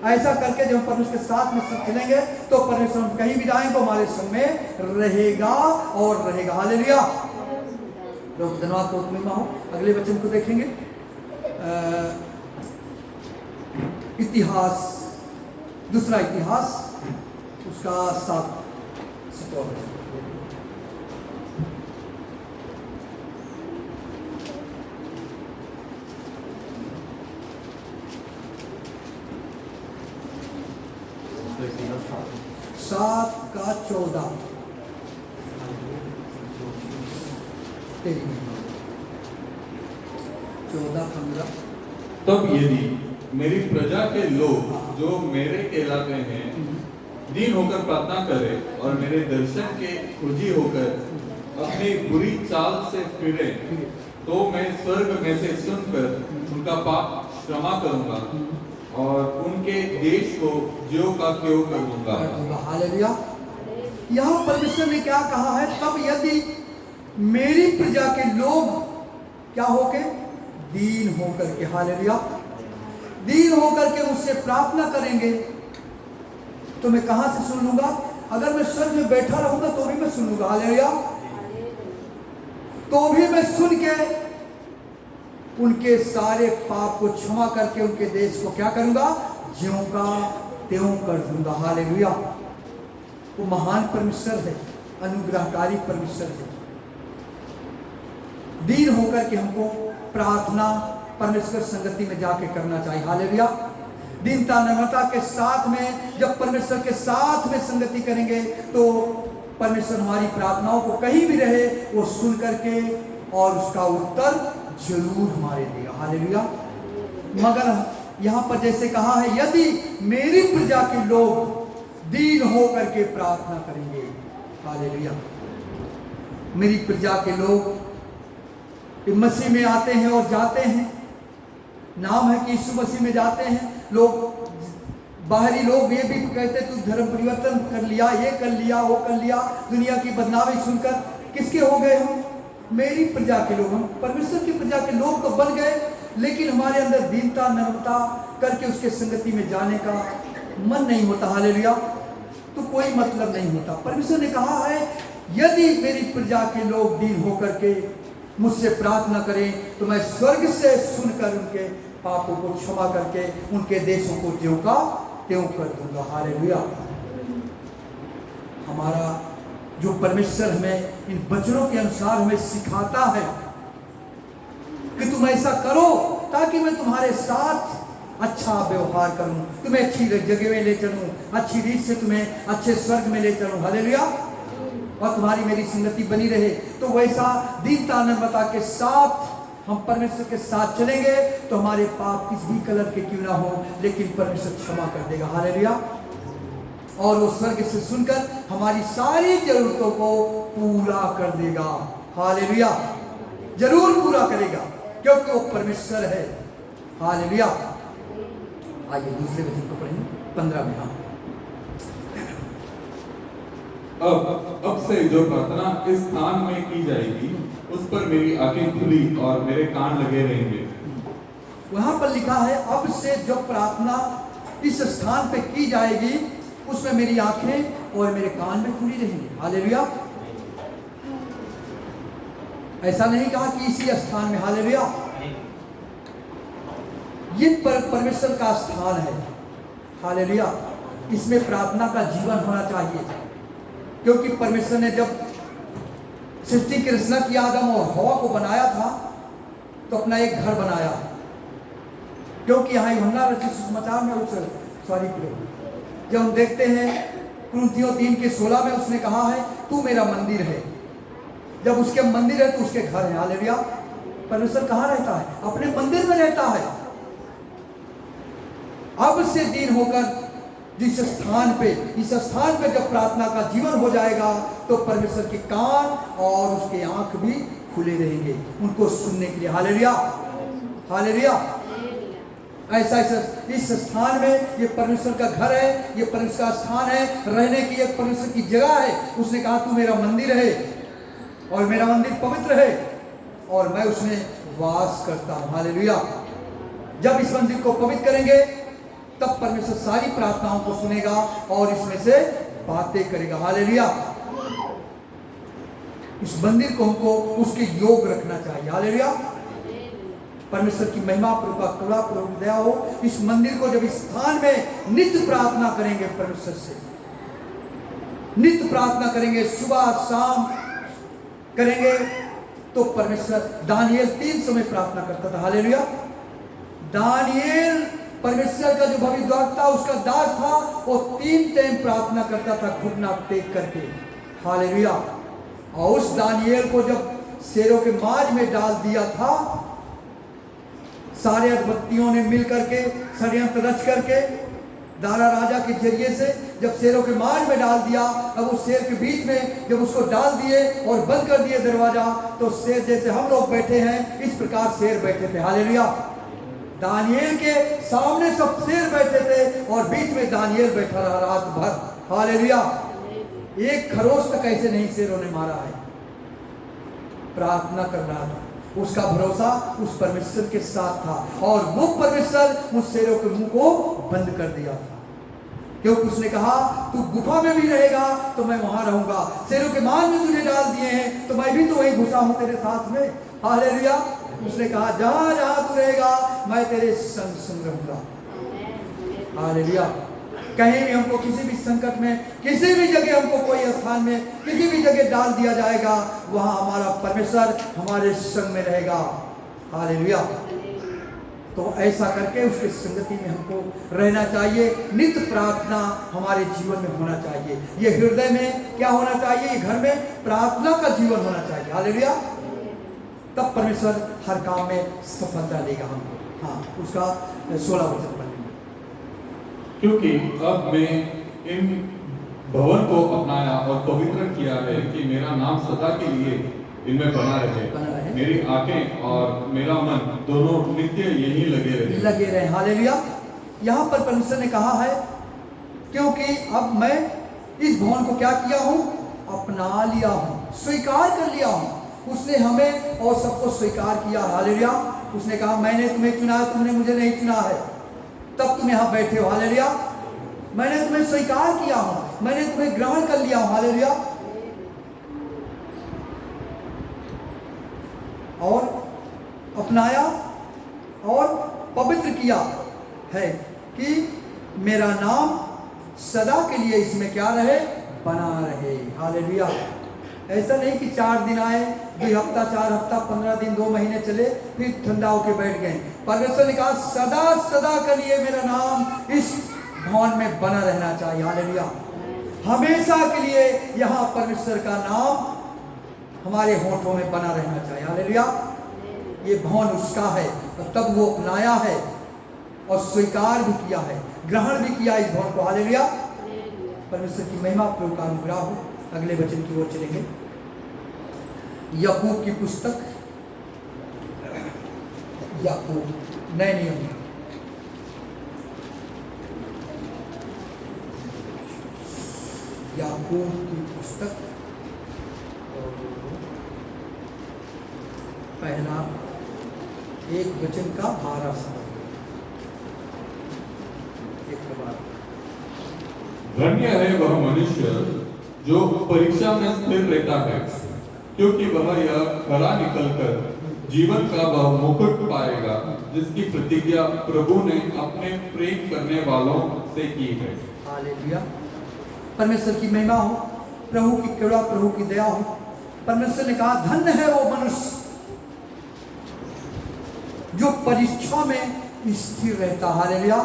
ऐसा करके जब हम परमेश्वर के साथ में सब चलेंगे तो परमेश्वर हम कहीं भी जाएंगे हमारे संग में रहेगा और रहेगा। हालेलुया। लोग धन्यवाद बहुत महिमा हो। अगले वचन को देखेंगे, इतिहास, दूसरा इतिहास उसका 7 का 14 14-15। तब यदि मेरी प्रजा के लोग जो मेरे कहलाते हैं दीन होकर प्रार्थना करें और मेरे दर्शन के खोजी होकर अपनी बुरी चाल से फिरे, तो मैं स्वर्ग में से सुनकर उनका पाप क्षमा करूंगा और उनके देश को ज्यों का त्यों कर दूंगा। हालेलुया। यहाँ परमेश्वर ने क्या कहा है, तब यदि मेरी प्रजा के लोग क्या होके, दीन होकर के, हालेलुया, दीन होकर के मुझसे प्रार्थना करेंगे तो मैं कहां से सुन लूंगा? अगर मैं स्वर्ग में बैठा रहूंगा तो भी मैं सुन लूंगा, हालेलुया, तो भी मैं सुन के उनके सारे पाप को क्षमा करके उनके देश को क्या करूंगा, ज्यों का त्यों कर दूंगा, हालेलुया। वो महान परमेश्वर है, अनुग्रहकारी परमेश्वर है। दीन होकर के हमको प्रार्थना परमेश्वर संगति में जाके करना चाहिए, हालेलुया। दीनता नम्रता के साथ में जब परमेश्वर के साथ में संगति करेंगे तो परमेश्वर हमारी प्रार्थनाओं को कहीं भी रहे वो सुन करके और उसका उत्तर जरूर हमारे देगा, हालेलुया। मगर यहां पर जैसे कहा है, यदि मेरी प्रजा के लोग दीन होकर के प्रार्थना करेंगे, हालेलुया। मेरी प्रजा के लोग मसीह में आते हैं और जाते हैं, नाम है कि यीशु मसीह में जाते हैं। लोग बाहरी लोग ये भी कहते तू धर्म परिवर्तन कर लिया, ये कर लिया, वो कर लिया, दुनिया की बदनामी सुनकर किसके हो गए हम? मेरी प्रजा के लोग, हम परमेश्वर की प्रजा के लोग तो बन गए, लेकिन हमारे अंदर दीनता नम्रता करके उसके संगति में जाने का मन नहीं होता, हालेलुया, तो कोई मतलब नहीं होता। परमेश्वर ने कहा है, यदि मेरी प्रजा के लोग दीन होकर के मुझसे प्रार्थना करें तो मैं स्वर्ग से सुनकर उनके पापों को क्षमा करके उनके देशों को ज्यों का त्यों कर दूंगा, हालेलुया। हमारा जो परमेश्वर हमें इन वचनों के अनुसार हमें सिखाता है कि तुम ऐसा करो ताकि मैं तुम्हारे साथ अच्छा व्यवहार करूं, तुम्हें अच्छी जगह में ले चलूं, अच्छी रीत से तुम्हें अच्छे स्वर्ग में ले चलूं, हालेलुया, और तुम्हारी मेरी संगति बनी रहे। तो वैसा दीनता नम्रता के साथ हम परमेश्वर के साथ चलेंगे तो हमारे पाप किस भी कलर के क्यों ना हो, लेकिन परमेश्वर क्षमा कर देगा, हालेलुया। और वो स्वर्ग से सुनकर हमारी सारी जरूरतों को पूरा कर देगा, हालेलुया, जरूर पूरा करेगा, क्योंकि वो परमेश्वर है, हालेलुया। आइए दूसरे वचन को पढ़ेंगे 15 में। हाँ, अब से जो प्रार्थना इस स्थान में की जाएगी उस पर मेरी आंखें खुली और मेरे कान लगे रहेंगे। वहां पर लिखा है, अब से जो प्रार्थना इस स्थान पे की जाएगी उसमें मेरी आंखें और मेरे कान में खुली रहेंगे, हालेलुया। ऐसा नहीं कहा कि इसी स्थान में, हालेलुया, ये परमेश्वर का स्थान है, हालेलुया। इसमें प्रार्थना का जीवन होना चाहिए, क्योंकि परमेश्वर ने जब सृष्टि की रचना की, आदम और हवा को बनाया था तो अपना एक घर बनाया, क्योंकि यहाँ यूहन्ना रचित सुसमाचार में जब हम देखते हैं कुरिन्थियों 3:16 में उसने कहा है, तू मेरा मंदिर है। जब उसके मंदिर है तो उसके घर है, हालेलुया। परमेश्वर कहाँ रहता है? अपने मंदिर में रहता है। अब से दीन होकर जिस स्थान पे, इस स्थान पे जब प्रार्थना का जीवन हो जाएगा तो परमेश्वर के कान और उसके आंख भी खुले रहेंगे उनको सुनने के लिए, हालेलुया, हालेलुया। ऐसा इस स्थान में, ये परमेश्वर का घर है, ये परमेश्वर का स्थान है, रहने की एक परमेश्वर की जगह है। उसने कहा तू मेरा मंदिर है और मेरा मंदिर पवित्र है और मैं उसमें वास करता हूं, हालेलुया। जब इस मंदिर को पवित्र करेंगे तब परमेश्वर सारी प्रार्थनाओं को सुनेगा और इसमें से बातें करेगा, हालेलुया। इस मंदिर को हमको उसके योग रखना चाहिए, हालेलुया। परमेश्वर की महिमा प्रभु दया हो। इस मंदिर को जब इस स्थान में नित्य प्रार्थना करेंगे, परमेश्वर से नित्य प्रार्थना करेंगे, सुबह शाम करेंगे, तो परमेश्वर दानियेल 300 में प्रार्थना करता था, हालेलुया। दानियेल परमेश्वर का जो भविष्यद्वक्ता उसका दास था, वो 3 टाइम प्रार्थना करता था घुटना टेक करके, हालेलुया। और उस दानियेल को जब शेरों के माज में डाल दिया था, सारे अधिपतियों ने मिल करके षड्यंत्र रच करके दारा राजा के जरिए से जब शेरों के माज में डाल दिया, अब उस शेर के बीच में जब उसको डाल दिए और बंद कर दिए दरवाजा, तो शेर जैसे हम लोग बैठे हैं इस प्रकार शेर बैठे थे, हालेलुया। दानियेल के सामने सब शेर बैठे थे और बीच में दानियेल बैठा रहा रात भर। हालेलुया। एक खरोच तक ऐसे नहीं शेरों ने मारा है। प्रार्थना कर रहा था, उसका भरोसा उस परमेश्वर के साथ था और वो परमेश्वर उस शेरों के मुंह को बंद कर दिया था, क्योंकि उसने कहा तू गुफा में भी रहेगा तो मैं वहां रहूंगा, शेरों के मान में तुझे डाल दिए हैं तो मैं भी तो वही घुसा हूं तेरे साथ में। हालेलुया। उसने कहा जहां जहां तू रहेगा मैं तेरे संग संग रहूंगा। हालेलुया। कहीं भी हमको किसी भी संकट में, किसी भी जगह हमको कोई स्थान में, किसी भी जगह डाल दिया जाएगा, वहां हमारा परमेश्वर हमारे संग में रहेगा। हालेलुया। तो ऐसा करके उसके संगति में हमको रहना चाहिए। नित्य प्रार्थना हमारे जीवन में होना चाहिए। ये हृदय में क्या होना चाहिए? ये घर में प्रार्थना का जीवन होना चाहिए। हालेलुया। तब परमेश्वर हर काम में सफलता देगा हमको। हाँ, उसका 16 वचन पढ़ेंगे। क्योंकि अब मैं इन भवन को अपनाया और पवित्र किया है कि मेरा नाम सदा के लिए इनमें बना रहे। मेरी आंखें और मेरा मन दोनों नित्य यही लगे रहे। हालेलुया। यहाँ पर परमेश्वर ने कहा है क्योंकि अब मैं इस भवन को क्या किया हूँ? अपना लिया हूँ, स्वीकार कर लिया हूँ। उसने हमें और सबको स्वीकार किया। हालेलुया। उसने कहा मैंने तुम्हें चुना, तुमने मुझे नहीं चुना है, तब तुम यहाँ बैठे हो। हालेलुया। मैंने तुम्हें स्वीकार किया हूँ, मैंने तुम्हें ग्रहण कर लिया हूँ। हालेलुया। और अपनाया और पवित्र किया है कि मेरा नाम सदा के लिए इसमें क्या रहे? बना रहे। हालेलुया। ऐसा नहीं कि 4 दिन आए, 2 हफ्ता, 4 हफ्ता, 15 दिन, 2 महीने चले, फिर ठंडा होके बैठ गए। परमेश्वर ने कहा सदा सदा के लिए मेरा नाम इस भवन में बना रहना चाहिए। हालेलुया। हमेशा के लिए यहाँ परमेश्वर का नाम हमारे होठों में बना रहना चाहिए। हालेलुया। ये भवन उसका है और तब वो अपनाया है और स्वीकार भी किया है, ग्रहण भी किया इस भवन को। हालेलुया। परमेश्वर की महिमा, प्रभु का अनुग्रह हो। अगले वचन की ओर चलेंगे। याकूब की पुस्तक, याकूब नए नियम में, याकूब की पुस्तक पहला 1 वचन का 12 समय। धन्य है वह मनुष्य जो परीक्षा में स्थिर रहता है, क्योंकि वह यह खरा निकलकर जीवन का वह मुकुट पाएगा जिसकी प्रतिज्ञा प्रभु ने अपने प्रेम करने वालों से की है। हालेलुया। परमेश्वर की महिमा हो, प्रभु की कृपा, प्रभु की दया हो। परमेश्वर ने कहा धन्य है वो मनुष्य जो परीक्षा में स्थिर रहता। हालेलुया।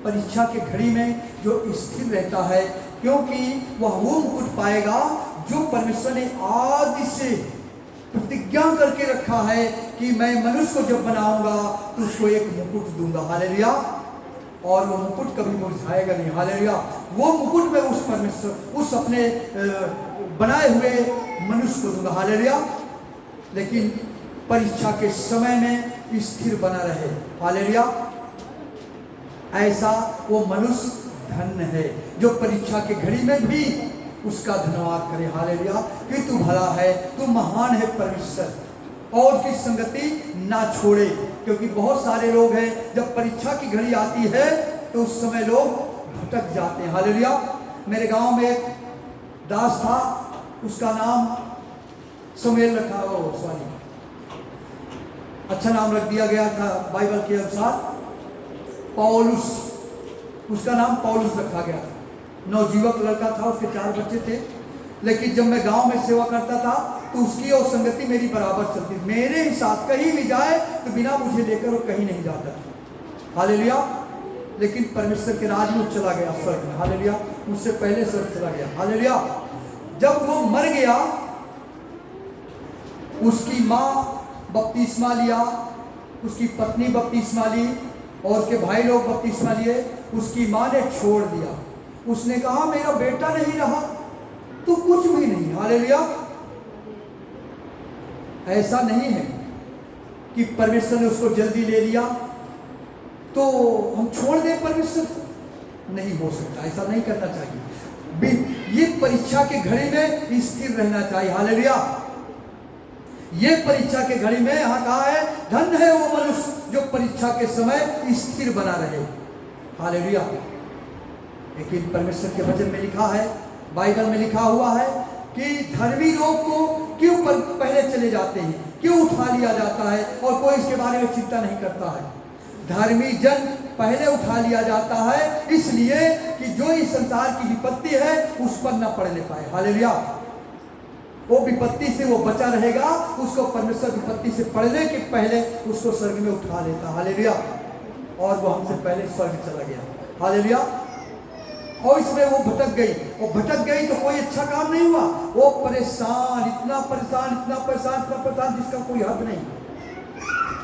परीक्षा के घड़ी में जो स्थिर रहता है, क्योंकि वह वो मुकुट पाएगा जो परमेश्वर ने आदि से प्रतिज्ञा करके रखा है कि मैं मनुष्य को जब बनाऊंगा तो उसको एक मुकुट दूंगा। हालेलुया। और वो मुकुट कभी मुरझाएगा नहीं। हालेलुया। वो मुकुट में उस परमेश्वर, उस अपने बनाए हुए मनुष्य को दूंगा। हालेलुया। लेकिन परीक्षा के समय में स्थिर बना रहे। हालेलुया। ऐसा वो मनुष्य धन्य है जो परीक्षा के घड़ी में भी उसका धन्यवाद करे। हालेलुया। कि तू भला है, तू महान है परमेश्वर, और उसकी संगति ना छोड़े। क्योंकि बहुत सारे लोग हैं जब परीक्षा की घड़ी आती है तो उस समय लोग भटक जाते हैं। हालेलुया। मेरे गांव में एक दास था, उसका नाम समुएल रखा हो, सॉरी अच्छा नाम रख दिया गया था बाइबल के अनुसार, पौलुस। उसका नाम पौलुस रखा गया था। नवजीवक लड़का था, उसके 4 बच्चे थे। लेकिन जब मैं गांव में सेवा करता था तो उसकी और संगति मेरी बराबर चलती। मेरे ही साथ कहीं भी जाए तो बिना मुझे लेकर वो कहीं नहीं जाता था। हालेलुया। लेकिन परमेश्वर के राज में चला गया स्वर्ग में। हालेलुया। मुझसे पहले स्वर्ग चला गया। हालेलुया। जब वो मर गया, उसकी माँ बपतिस्मा लिया, उसकी पत्नी बपतिस्मा ली और उसके भाई लोग बपतिस्मा लिए। उसकी माँ ने छोड़ दिया। उसने कहा मेरा बेटा नहीं रहा तो कुछ भी नहीं। हालेलुया। ऐसा नहीं है कि परमेश्वर ने उसको जल्दी ले लिया तो हम छोड़ दें परमेश्वर को? नहीं हो सकता, ऐसा नहीं करना चाहिए। ये परीक्षा के घड़ी में स्थिर रहना चाहिए। हालेलुया। ये परीक्षा के घड़ी में यहाँ कहा है, धन्य है वो मनुष्य जो परीक्षा के समय स्थिर बना रहे। हालेलुया। लेकिन परमेश्वर के वचन में लिखा है, बाइबल में लिखा हुआ है कि धर्मी लोग को क्यों पहले चले जाते हैं, क्यों उठा लिया जाता है और कोई इसके बारे में चिंता नहीं करता है। धर्मी जन पहले उठा लिया जाता है इसलिए कि जो इस संसार की विपत्ति है उस पर न पड़ने पाए। हालेलुया। वो विपत्ति से वो बचा रहेगा, उसको परमेश्वर विपत्ति से पड़ने के पहले उसको स्वर्ग में उठा लेता। हालेलुया। और वो हमसे पहले स्वर्ग चला गया। हालेलुया। और इसमें वो भटक गई, और भटक गई तो कोई अच्छा काम नहीं हुआ। वो परेशान, इतना परेशान, इतना परेशान, इतना परेशान जिसका कोई हद नहीं।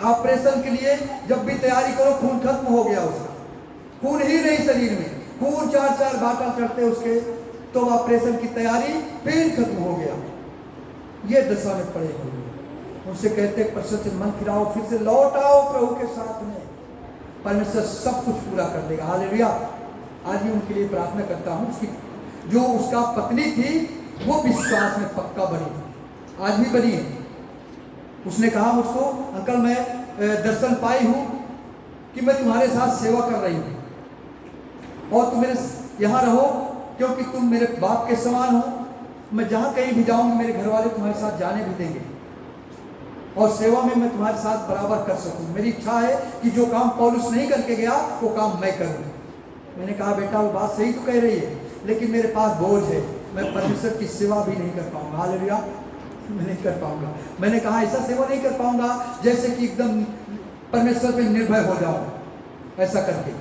ऑपरेशन के लिए जब भी तैयारी करो, खून खत्म हो गया उसका, खून ही नहीं शरीर में, खून 4-4 बाटल चढ़ते उसके, तो ऑपरेशन की तैयारी फिर खत्म हो गया। ये दशा में पड़े हुए। उनसे कहते परमेश्वर से मन फिराओ, फिर से लौट आओ प्रभु के साथ में, परमेश्वर सब कुछ पूरा कर देगा। हालेलुया। आज भी उनके लिए प्रार्थना करता हूँ। उसकी जो उसका पत्नी थी वो विश्वास में पक्का बनी, आज भी बनी है। उसने कहा मुझको, अंकल मैं दर्शन पाई हूँ कि मैं तुम्हारे साथ सेवा कर रही हूँ और तुम मेरे यहाँ रहो क्योंकि तुम मेरे बाप के समान हो। मैं जहाँ कहीं भी जाऊँगी मेरे घर वाले तुम्हारे साथ जाने भी देंगे और सेवा में मैं तुम्हारे साथ बराबर कर सकूँ। मेरी इच्छा है कि जो काम पौलुस नहीं करके गया वो काम मैं करूँ। मैंने कहा बेटा वो बात सही तो कह रही है, लेकिन मेरे पास बोझ है, मैं परमेश्वर की सेवा भी नहीं कर पाऊँगा। हालेलुया। मैं नहीं कर पाऊंगा। मैंने कहा ऐसा सेवा नहीं कर पाऊंगा जैसे कि एकदम परमेश्वर पे निर्भय हो जाऊं। ऐसा करके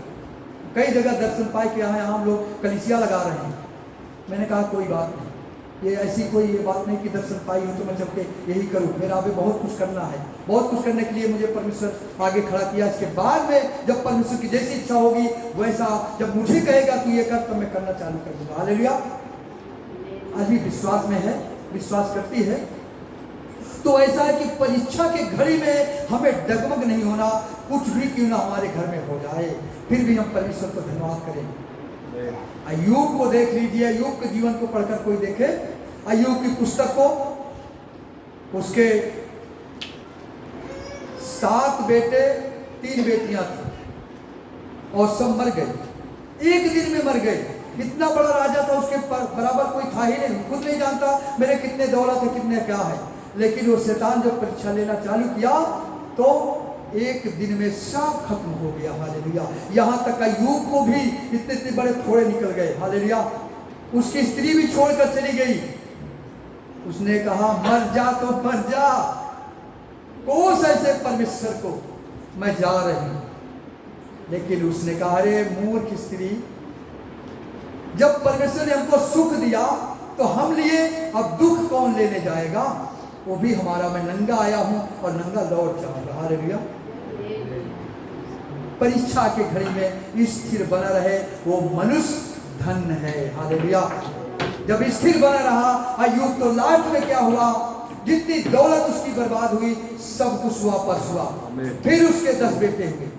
कई जगह दर्शन पाए कि यहाँ हम लोग कलीसिया लगा रहे हैं। मैंने कहा कोई बात नहीं, ये ऐसी कोई ये बात नहीं कि दर्शन पाई हो तो मैं चल के यही करूँ। मेरा अभी बहुत कुछ करना है, बहुत कुछ करने के लिए मुझे परमेश्वर आगे खड़ा किया। इसके बाद में जब परमेश्वर की जैसी इच्छा होगी वैसा जब मुझे कहेगा तू ये कर, तब मैं करना चालू कर दूंगा। हालेलुया। आज भी विश्वास में है, विश्वास करती है। तो ऐसा है कि परीक्षा के घड़ी में हमें डगमग नहीं होना, कुछ भी क्यों ना हमारे घर में हो जाए, फिर भी हम परमेश्वर को धन्यवाद करें। अय्यूब को देख लीजिए, अय्यूब के जीवन को पढ़कर कोई देखे, अय्यूब की पुस्तक को, उसके 7 बेटे 3 बेटियां थी और सब मर गए, एक दिन में मर गए। इतना बड़ा राजा था, उसके बराबर कोई था ही नहीं, खुद नहीं जानता मेरे कितने दौलत है, कितने क्या है। लेकिन वो शैतान जब परीक्षा लेना चालू किया तो एक दिन में सब खत्म हो गया। हालेलुया। यहाँ तक अय्यूब को भी इतने बड़े फोड़े निकल गए। हालेलुया। उसकी स्त्री भी छोड़कर चली गई। उसने कहा मर जा तो मर जा, कोस ऐसे परमेश्वर को, मैं जा रही हूं। लेकिन उसने कहा अरे मूर्ख स्त्री, जब परमेश्वर ने हमको सुख दिया तो हम लिए, अब दुख कौन लेने जाएगा? वो भी हमारा, मैं नंगा आया हूं और नंगा लौट जाऊंगा। हालेलुया। परीक्षा के घड़ी में स्थिर बना रहे वो मनुष्य धन्य है। हालेलुया। जब स्थिर बना रहा अय्यूब, तो लास्ट में क्या हुआ? जितनी दौलत उसकी बर्बाद हुई सब कुछ वापस हुआ। फिर उसके 10 बेटे हुए,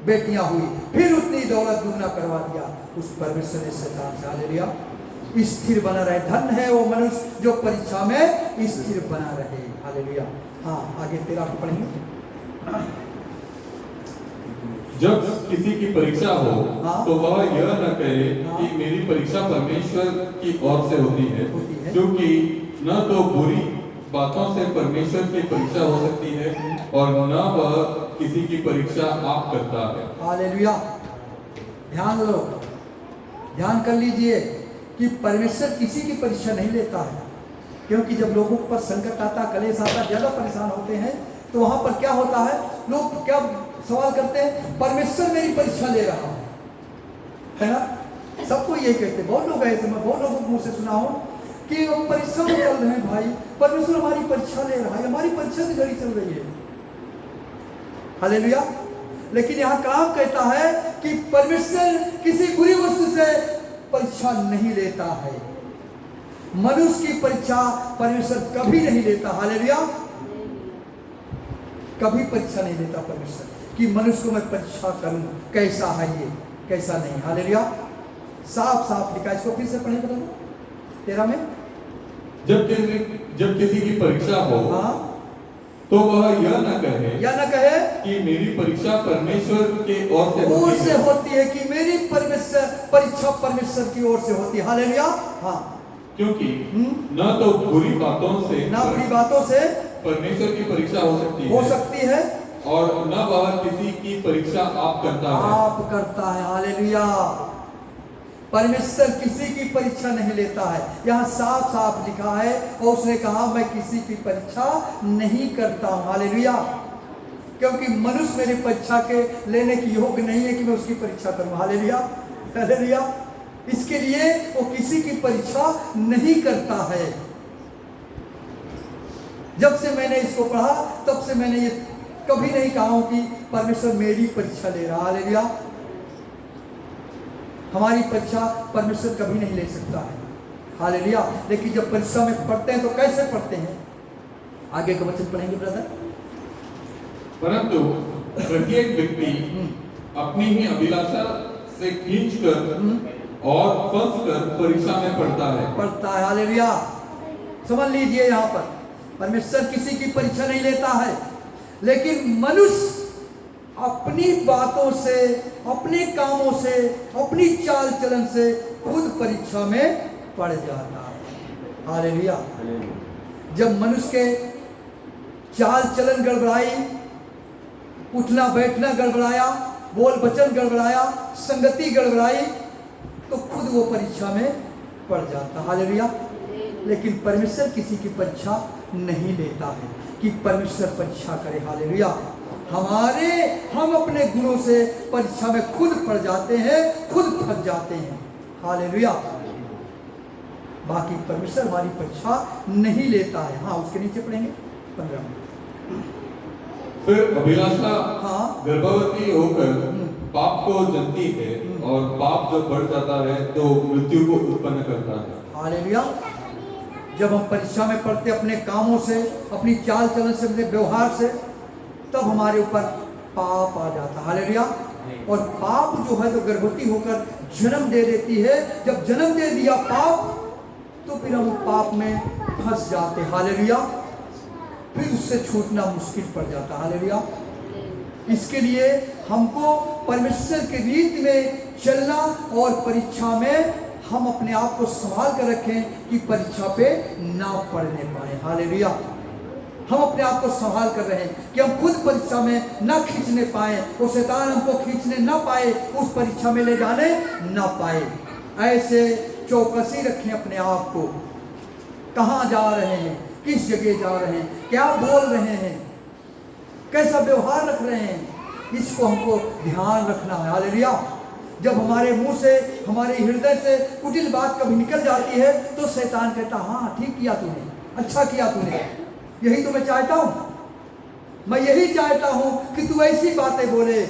बेटियां हुई, फिर उतनी दौलत दुगना करवा दिया उस परमेश्वर ने शैतान से। हालेलुया। स्थिर बना रहे, धन्य है वो मनुष्य जो परीक्षा में स्थिर बना रहे। हालेलुया। हाँ, आगे 13 को पढ़ेंगे। जब किसी की परीक्षा हो हाँ? तो वह यह न कहे हाँ? कि मेरी परीक्षा परमेश्वर की ओर से होती है, क्योंकि न तो बुरी बातों से परमेश्वर की परीक्षा हो सकती है और न वह किसी की परीक्षा आप करता है। हालेलुया। ध्यान लो, ध्यान कर लीजिए कि परमेश्वर किसी की परीक्षा नहीं लेता है, क्योंकि जब लोगों पर संकट आता, कलेश आता, ज्यादा परेशान होते हैं, तो वहां पर क्या होता है, लोग क्या सवाल करते हैं, परमेश्वर मेरी परीक्षा ले रहा है ना। सबको ये कहते, बहुत लोग ऐसे, मैं बहुत लोगों को मुंह से सुना हूं कि हम परीक्षा में चल रहे हैं भाई, परमेश्वर हमारी परीक्षा ले रहा है, हमारी परीक्षा की घड़ी चल रही है। हालेलुया। लेकिन यहाँ काम कहता है कि परमेश्वर किसी बुरी वस्तु से परीक्षा नहीं लेता है। मनुष्य की परीक्षा परमेश्वर कभी नहीं लेता। हालेलुया। कभी परीक्षा नहीं लेता परमेश्वर, कि मनुष्य को मैं परीक्षा करूं, कैसा है ये, कैसा नहीं। हालेलुया। साफ साफ लिखा, इसको फिर से पढ़ें बता 13 में। जब किसी की परीक्षा हो, हाँ, तो वह यह न कहे या न कहे कि मेरी परीक्षा परमेश्वर के ओर से होती है, कि मेरी परीक्षा परमेश्वर की ओर से होती है। हालेलुया। हाँ, क्योंकि न तो बुरी बातों से, ना बुरी बातों से परमेश्वर की परीक्षा हो सकती है, और न वह किसी की परीक्षा आप करता है। हालेलुया। परमेश्वर किसी की परीक्षा नहीं लेता है, यहाँ साफ साफ लिखा है। और उसने कहा मैं किसी की परीक्षा नहीं करता हूँ। हालेलुया। क्योंकि मनुष्य मेरी परीक्षा के लेने की योग्य नहीं है कि मैं उसकी परीक्षा करूँ। Hallelujah, hallelujah. इसके लिए वो किसी की परीक्षा नहीं करता है। जब से मैंने इसको पढ़ा तब से मैंने ये कभी नहीं कहा हूं कि परमेश्वर मेरी परीक्षा ले रहा। हालेलुया। हमारी परीक्षा परमेश्वर कभी नहीं ले सकता है। हालेलुया। लेकिन जब परीक्षा में पढ़ते हैं तो कैसे पढ़ते हैं, आगे का वचन पढ़ेंगे ब्रदर। परंतु प्रत्येक व्यक्ति अपनी ही अभिलाषा से खींचकर और फंसकर परीक्षा में पढ़ता है। हालेलुया। समझ लीजिए, यहाँ पर परमेश्वर किसी की परीक्षा नहीं लेता है, लेकिन मनुष्य अपनी बातों से, अपने कामों से, अपनी चाल चलन से खुद परीक्षा में पड़ जाता है। हालेलुया। जब मनुष्य के चाल चलन गड़बड़ाई, उठना बैठना गड़बड़ाया, बोल वचन गड़बड़ाया, संगति गड़बड़ाई, तो खुद वो परीक्षा में पड़ जाता। हालेलुया। लेकिन परमेश्वर किसी की परीक्षा नहीं लेता है कि परमेश्वर परीक्षा करे। हालेलुया। हम अपने गुणों से परीक्षा में खुद पड़ जाते हैं, खुद फंस जाते हैं। हालेलुया। बाकी परमेश्वर हमारी परीक्षा नहीं लेता है। हाँ, उसके नीचे पढ़ेंगे 15 में। फिर अभिलाषा हाँ, गर्भवती होकर पाप को जनती है, और पाप जब बढ़ जाता है तो मृत्यु को उत्पन्न करता है। हालेलुया। जब हम परीक्षा में पढ़ते अपने कामों से, अपनी चाल चलन से, अपने व्यवहार से, तब हमारे ऊपर पाप आ जाता। हालेलुया। और पाप जो है तो गर्भवती होकर जन्म दे देती है। जब जन्म दे दिया पाप, तो फिर हम पाप में फंस जाते। हालेलुया। फिर उससे छूटना मुश्किल पड़ जाता। हालेलुया। इसके लिए हमको परमेश्वर के रीति में चलना, और परीक्षा में हम अपने आप को संभाल कर रखें कि परीक्षा पे ना पढ़ने पाए। हालेलुया। हम अपने आप को संभाल कर रहे हैं कि हम खुद परीक्षा में ना खींचने पाए, वो शैतान हमको खींचने ना पाए, उस परीक्षा में ले जाने ना पाए। ऐसे चौकसी रखें अपने आप को, कहाँ जा रहे हैं, किस जगह जा रहे हैं, क्या बोल रहे हैं, कैसा व्यवहार रख रहे हैं, इसको हमको ध्यान रखना है। हालेलुया। जब हमारे मुंह से, हमारे हृदय से कुटिल बात कभी निकल जाती है, तो शैतान कहता हाँ ठीक किया तूने, अच्छा किया तूने, यही तो मैं चाहता हूँ। मैं यही चाहता हूँ कि तू ऐसी बातें बोले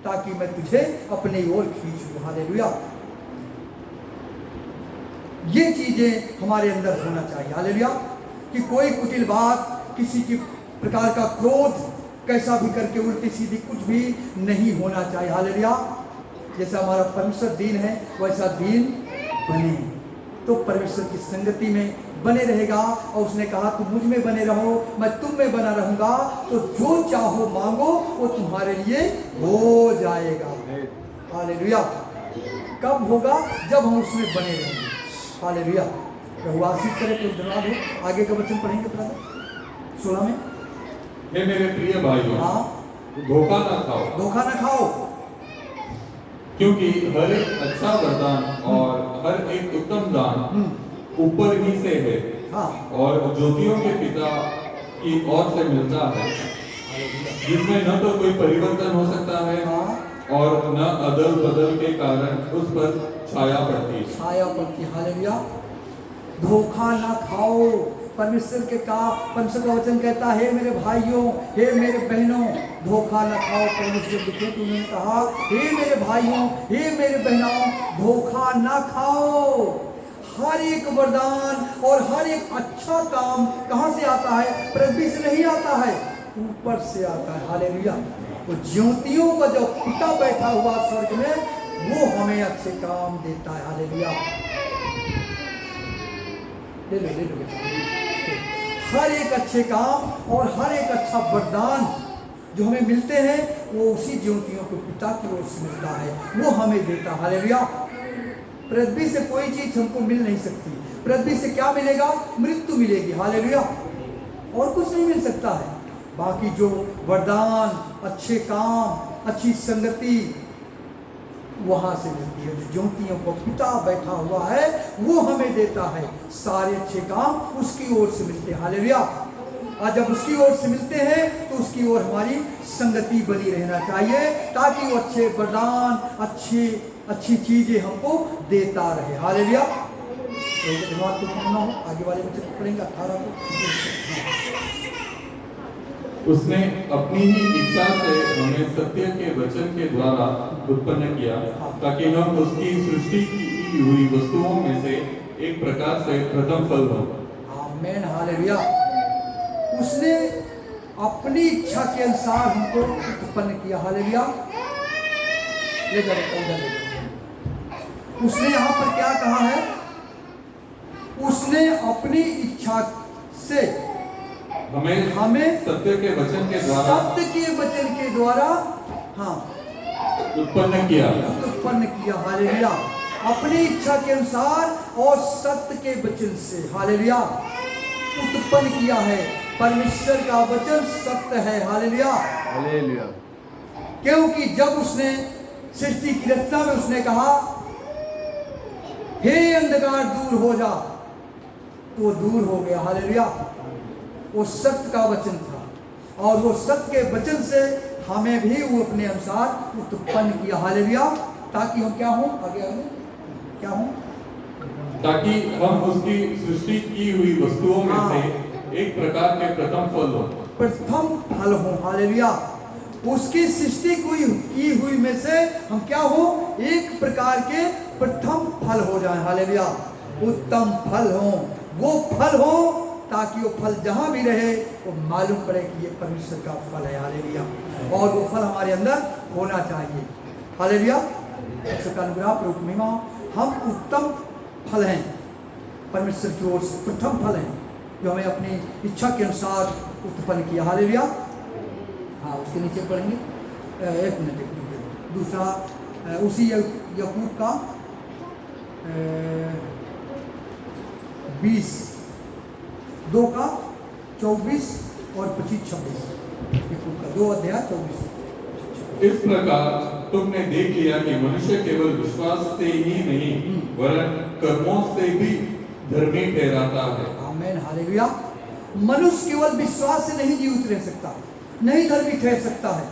ताकि मैं तुझे अपनी ओर खींच लूं। हालेलुया। ये चीजें हमारे अंदर होना चाहिए। हालेलुया। कि कोई कुटिल बात, किसी की प्रकार का क्रोध, कैसा भी करके उल्टी सीधी कुछ भी नहीं होना चाहिए। हालेलुया। जैसा हमारा परमेश्वर दीन है, वैसा दीन बने, तो परमेश्वर की संगति में बने रहेगा। और उसने कहा तुम मुझ में बने रहो, मैं तुम में बना रहूंगा, तो जो चाहो मांगो वो तुम्हारे लिए हो जाएगा। हालेलुया। कब होगा? जब हम उसमें बने रहेंगे। हालेलुया। प्रभु आशीष करे। तो धन्यवाद हो। आगे का वचन पढ़ेंगे ब्रदर 16 में। हे मेरे प्रिय भाइयों, हाँ, धोखा ना खाओ, धोखा ना खाओ, क्योंकि हर एक अच्छा वरदान और हर एक उत्तम दान ऊपर ही से है, हाँ, और ज्योतियों के पिता की ओर से मिलता है, जिसमें न तो कोई परिवर्तन हो सकता है, हाँ, और न अदल बदल के कारण उस पर छाया पड़ती। हालेलुया। धोखा ना खाओ। परमेश्वर का वचन कहता है, हे मेरे भाइयों, हे मेरे बहनों, धोखा ना खाओ। परमेश्वर लिखे तो उन्होंने कहा, हे मेरे भाइयों, हे मेरे बहनों, धोखा ना खाओ। हर एक वरदान और हर एक अच्छा काम कहाँ से आता है? पृथ्वी से नहीं आता है, ऊपर से आता है। हालेलुया। वो ज्योतियों का जो पिता बैठा हुआ स्वर्ग में, वो हमें अच्छे काम देता है। हालेलुया। ले लो ले लो। हर एक अच्छे काम और हर एक अच्छा वरदान जो हमें मिलते हैं, वो उसी ज्योतियों के पिता की ओर से मिलता है, वो हमें देता है। हालेलुया। पृथ्वी से कोई चीज हमको मिल नहीं सकती। पृथ्वी से क्या मिलेगा? मृत्यु मिलेगी। हालेलुया। और कुछ नहीं मिल सकता है। बाकी जो वरदान, अच्छे काम, अच्छी संगति वहां से मिलती है। जो ज्योतियों को पिता बैठा हुआ है, वो हमें देता है। सारे अच्छे काम उसकी ओर से मिलते हैं। हालेलुया। और जब उसकी ओर से मिलते हैं तो उसकी ओर हमारी संगति बनी रहना चाहिए, ताकि वो अच्छे वरदान, अच्छी चीजें हमको देता रहे। हालेलुया। धन्यवाद को करना हो, आगे वाले बच्चे पढ़ेंगे 18 को। उसने अपनी ही इच्छा से हमें सत्य के वचन के द्वारा उत्पन्न किया, ताकि हम उसकी सृष्टि की हुई वस्तुओं में से एक प्रकार से प्रथम फल हो। आमीन। हालेलुया। उसने अपनी इच्छा के अनुसार हमको उत्पन्न किया। हालेलुया। ले जाओ। उसने यहाँ पर क्या कहा है? उसने अपनी इच्छा से हमें सत्य के वचन के द्वारा हाँ उत्पन्न किया। हालेलुया। अपनी इच्छा के अनुसार और सत्य के वचन से, हालेलुया, उत्पन्न किया है। परमेश्वर का वचन सत्य है। हालेलुया। हालेलुया। क्योंकि जब उसने सृष्टि की रचना में उसने कहा, हे अंधकार दूर हो जा, तो वो दूर हो गया। हालेलुया। वो सत्य का वचन था, और वो सत्य के वचन से हमें भी वो अपने अनुसार उत्पन्न किया। हालेलुया। ताकि हम क्या हों? आगे क्या हों? ताकि हम उसकी सृष्टि की हुई वस्तुओं में से एक प्रकार के प्रथम फल हो। प्रथम फल हो। हालेलुया। उसकी सृष्टि की हुई में से हम क्या हो? एक प्रकार के प्रथम फल हो जाए। हालेलुया। उत्तम फल हो, वो फल हो, ताकि वो फल जहां भी रहे वो मालूम पड़े कि ये परमेश्वर का फल है। हालेलुया। और वो फल हमारे अंदर होना चाहिए। हालेलुया। परमेश्वर का अनुग्रह, प्रभु महिमा। हम उत्तम फल हैं परमेश्वर की ओर से, प्रथम फल हैं जो हमें अपनी इच्छा के अनुसार उत्पन्न किया। हालेलुया। हाँ, उसके नीचे पढ़ेंगे। एक मिनट। दूसरा उसी याकूब का 20:2 का 24 और 25-26। याकूब का 2 अध्याय 24। इस प्रकार तुमने देख लिया कि मनुष्य केवल विश्वास से ही नहीं वरन कर्मों से भी धर्मी ठहराता है। आमीन। हालेलुया। मनुष्य केवल विश्वास से नहीं जीवित रह सकता, नहीं धर्मी ठहर सकता है।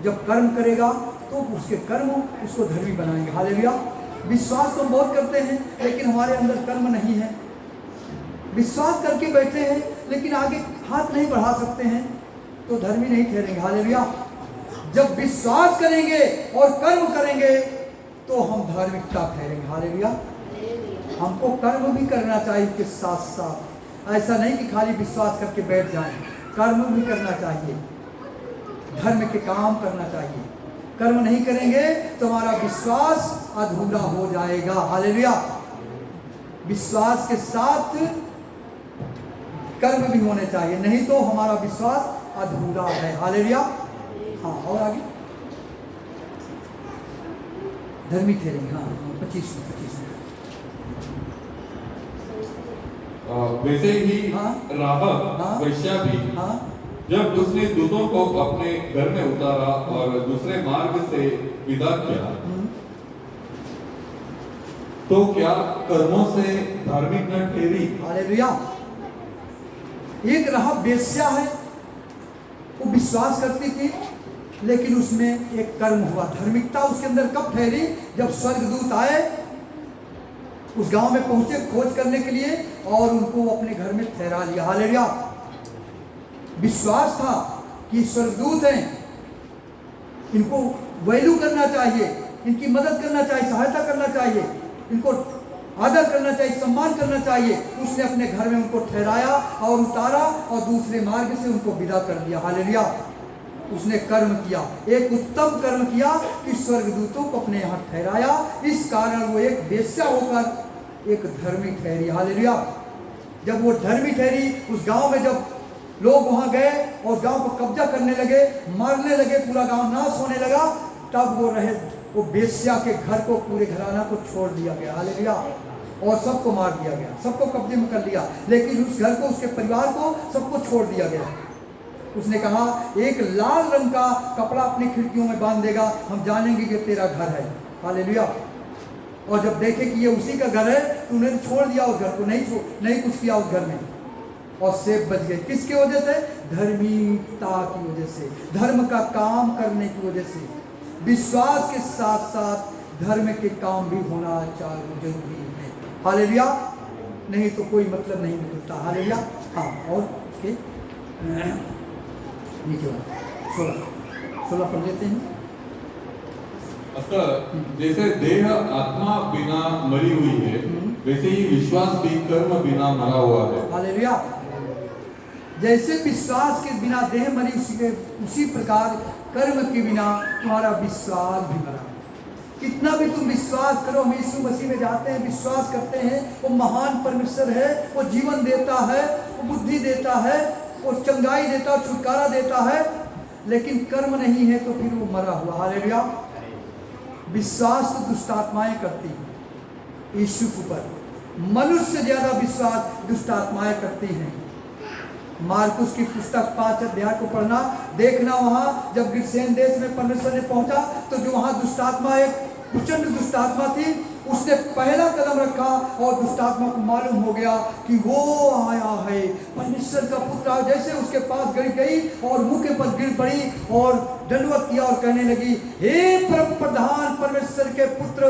जब कर्म करेगा तो उसके कर्म उसको धर्मी बनाएंगे। हालेलुया। विश्वास तो हम बहुत करते हैं, लेकिन हमारे अंदर कर्म नहीं है। विश्वास करके बैठे हैं, लेकिन आगे हाथ नहीं बढ़ा सकते हैं, तो धर्मी नहीं ठहरेंगे। हालेलुया। जब विश्वास करेंगे और कर्म करेंगे तो हम धार्मिकता ठहरेंगे। हालेलुया। हमको कर्म भी करना चाहिए के साथ साथ। ऐसा नहीं कि खाली विश्वास करके बैठ जाएं, कर्म भी करना चाहिए, धर्म के काम करना चाहिए। कर्म नहीं करेंगे तो हमारा विश्वास अधूरा हो जाएगा। हालेलुया। विश्वास के साथ कर्म भी होने चाहिए, नहीं तो हमारा विश्वास अधूरा है। हालेलुया। हाँ, और आगे धर्मी ठहरेंगे। हाँ, 25 वैसे ही हाँ? राहब वैश्या भी हाँ? जब उसने दूतों को अपने घर में उतारा और दूसरे मार्ग से विदा किया, तो क्या कर्मों से धार्मिक न ठहरी? हालेलुया। एक राहब वेश्या है, वो विश्वास करती थी, लेकिन उसमें एक कर्म हुआ। धार्मिकता उसके अंदर कब ठहरी? जब स्वर्गदूत आए, उस गांव में पहुंचे खोज करने के लिए, और उनको अपने घर में ठहरा लिया। हालेलुया। विश्वास था कि स्वर्गदूत हैं, इनको वैल्यू करना चाहिए, इनकी मदद करना चाहिए, सहायता करना चाहिए, इनको आदर करना चाहिए, सम्मान करना चाहिए। उसने अपने घर में उनको ठहराया और उतारा और दूसरे मार्ग से उनको विदा कर दिया। हालेलुया। उसने कर्म किया, एक उत्तम कर्म किया कि स्वर्गदूतों को अपने यहाँ ठहराया। इस कारण वो एक वेश्या होकर एक धर्मी ठहरी। हालेलुया। जब वो धर्मी ठहरी, उस गांव में जब लोग वहां गए और गांव को कब्जा करने लगे, मारने लगे, पूरा गांव नाश होने लगा, तब वो वेश्या के घर को, पूरे घराना को छोड़ दिया गया। हालेलुया। और सबको मार दिया गया, सबको कब्जे में कर लिया, लेकिन उस घर को, उसके परिवार को, सबको छोड़ दिया गया। उसने कहा एक लाल रंग का कपड़ा अपनी खिड़कियों में बांध देगा, हम जानेंगे कि तेरा घर है। हालेलुया। और जब देखे कि ये उसी का घर है तो उन्होंने छोड़ दिया उस घर को, नहीं कुछ किया उस घर में, और सेब बच गए। किसकी वजह से? धर्मिकता की वजह से, धर्म का काम करने की वजह से। विश्वास के साथ साथ धर्म के काम भी होना जरूरी है। हालेलुया। नहीं तो कोई मतलब नहीं निकलता। हालेलुया। हाँ, और उसके नीचे 16 पढ़ लेते हैं। अतः जैसे देह आत्मा बिना मरी हुई है, वैसे ही विश्वास भी कर्म बिना मरा हुआ है। हालेलुया। जैसे विश्वास के बिना देह मरी, उसी प्रकार कर्म के बिना तुम्हारा विश्वास भी मरा। कितना भी तुम विश्वास करो, हम यीशु मसीह में जाते हैं, विश्वास करते हैं, वो महान परमेश्वर है, वो जीवन देता है, वो बुद्धि देता है, वो चंगाई देता है, छुटकारा देता है, लेकिन कर्म नहीं है तो फिर वो मरा हुआ। हालेलुया। विश्वास तो दुष्ट आत्माएं करती हैं यीशु के ऊपर। मनुष्य ज्यादा विश्वास दुष्ट आत्माएं करती हैं। मार्कुस की पुस्तक 5 अध्याय को पढ़ना, देखना, वहां जब गिरसेन देश में परमेश्वर ने पहुंचा तो जो वहां दुष्टात्मा, एक प्रचंड दुष्टात्मा थी, उसने पहला कदम रखा और दुष्टात्मा को मालूम हो गया कि वो आया है, परमेश्वर का पुत्र। जैसे उसके पास गई और मुंह के पर गिर पड़ी और दंडवत किया और कहने लगी, हे परम प्रधान परमेश्वर के पुत्र,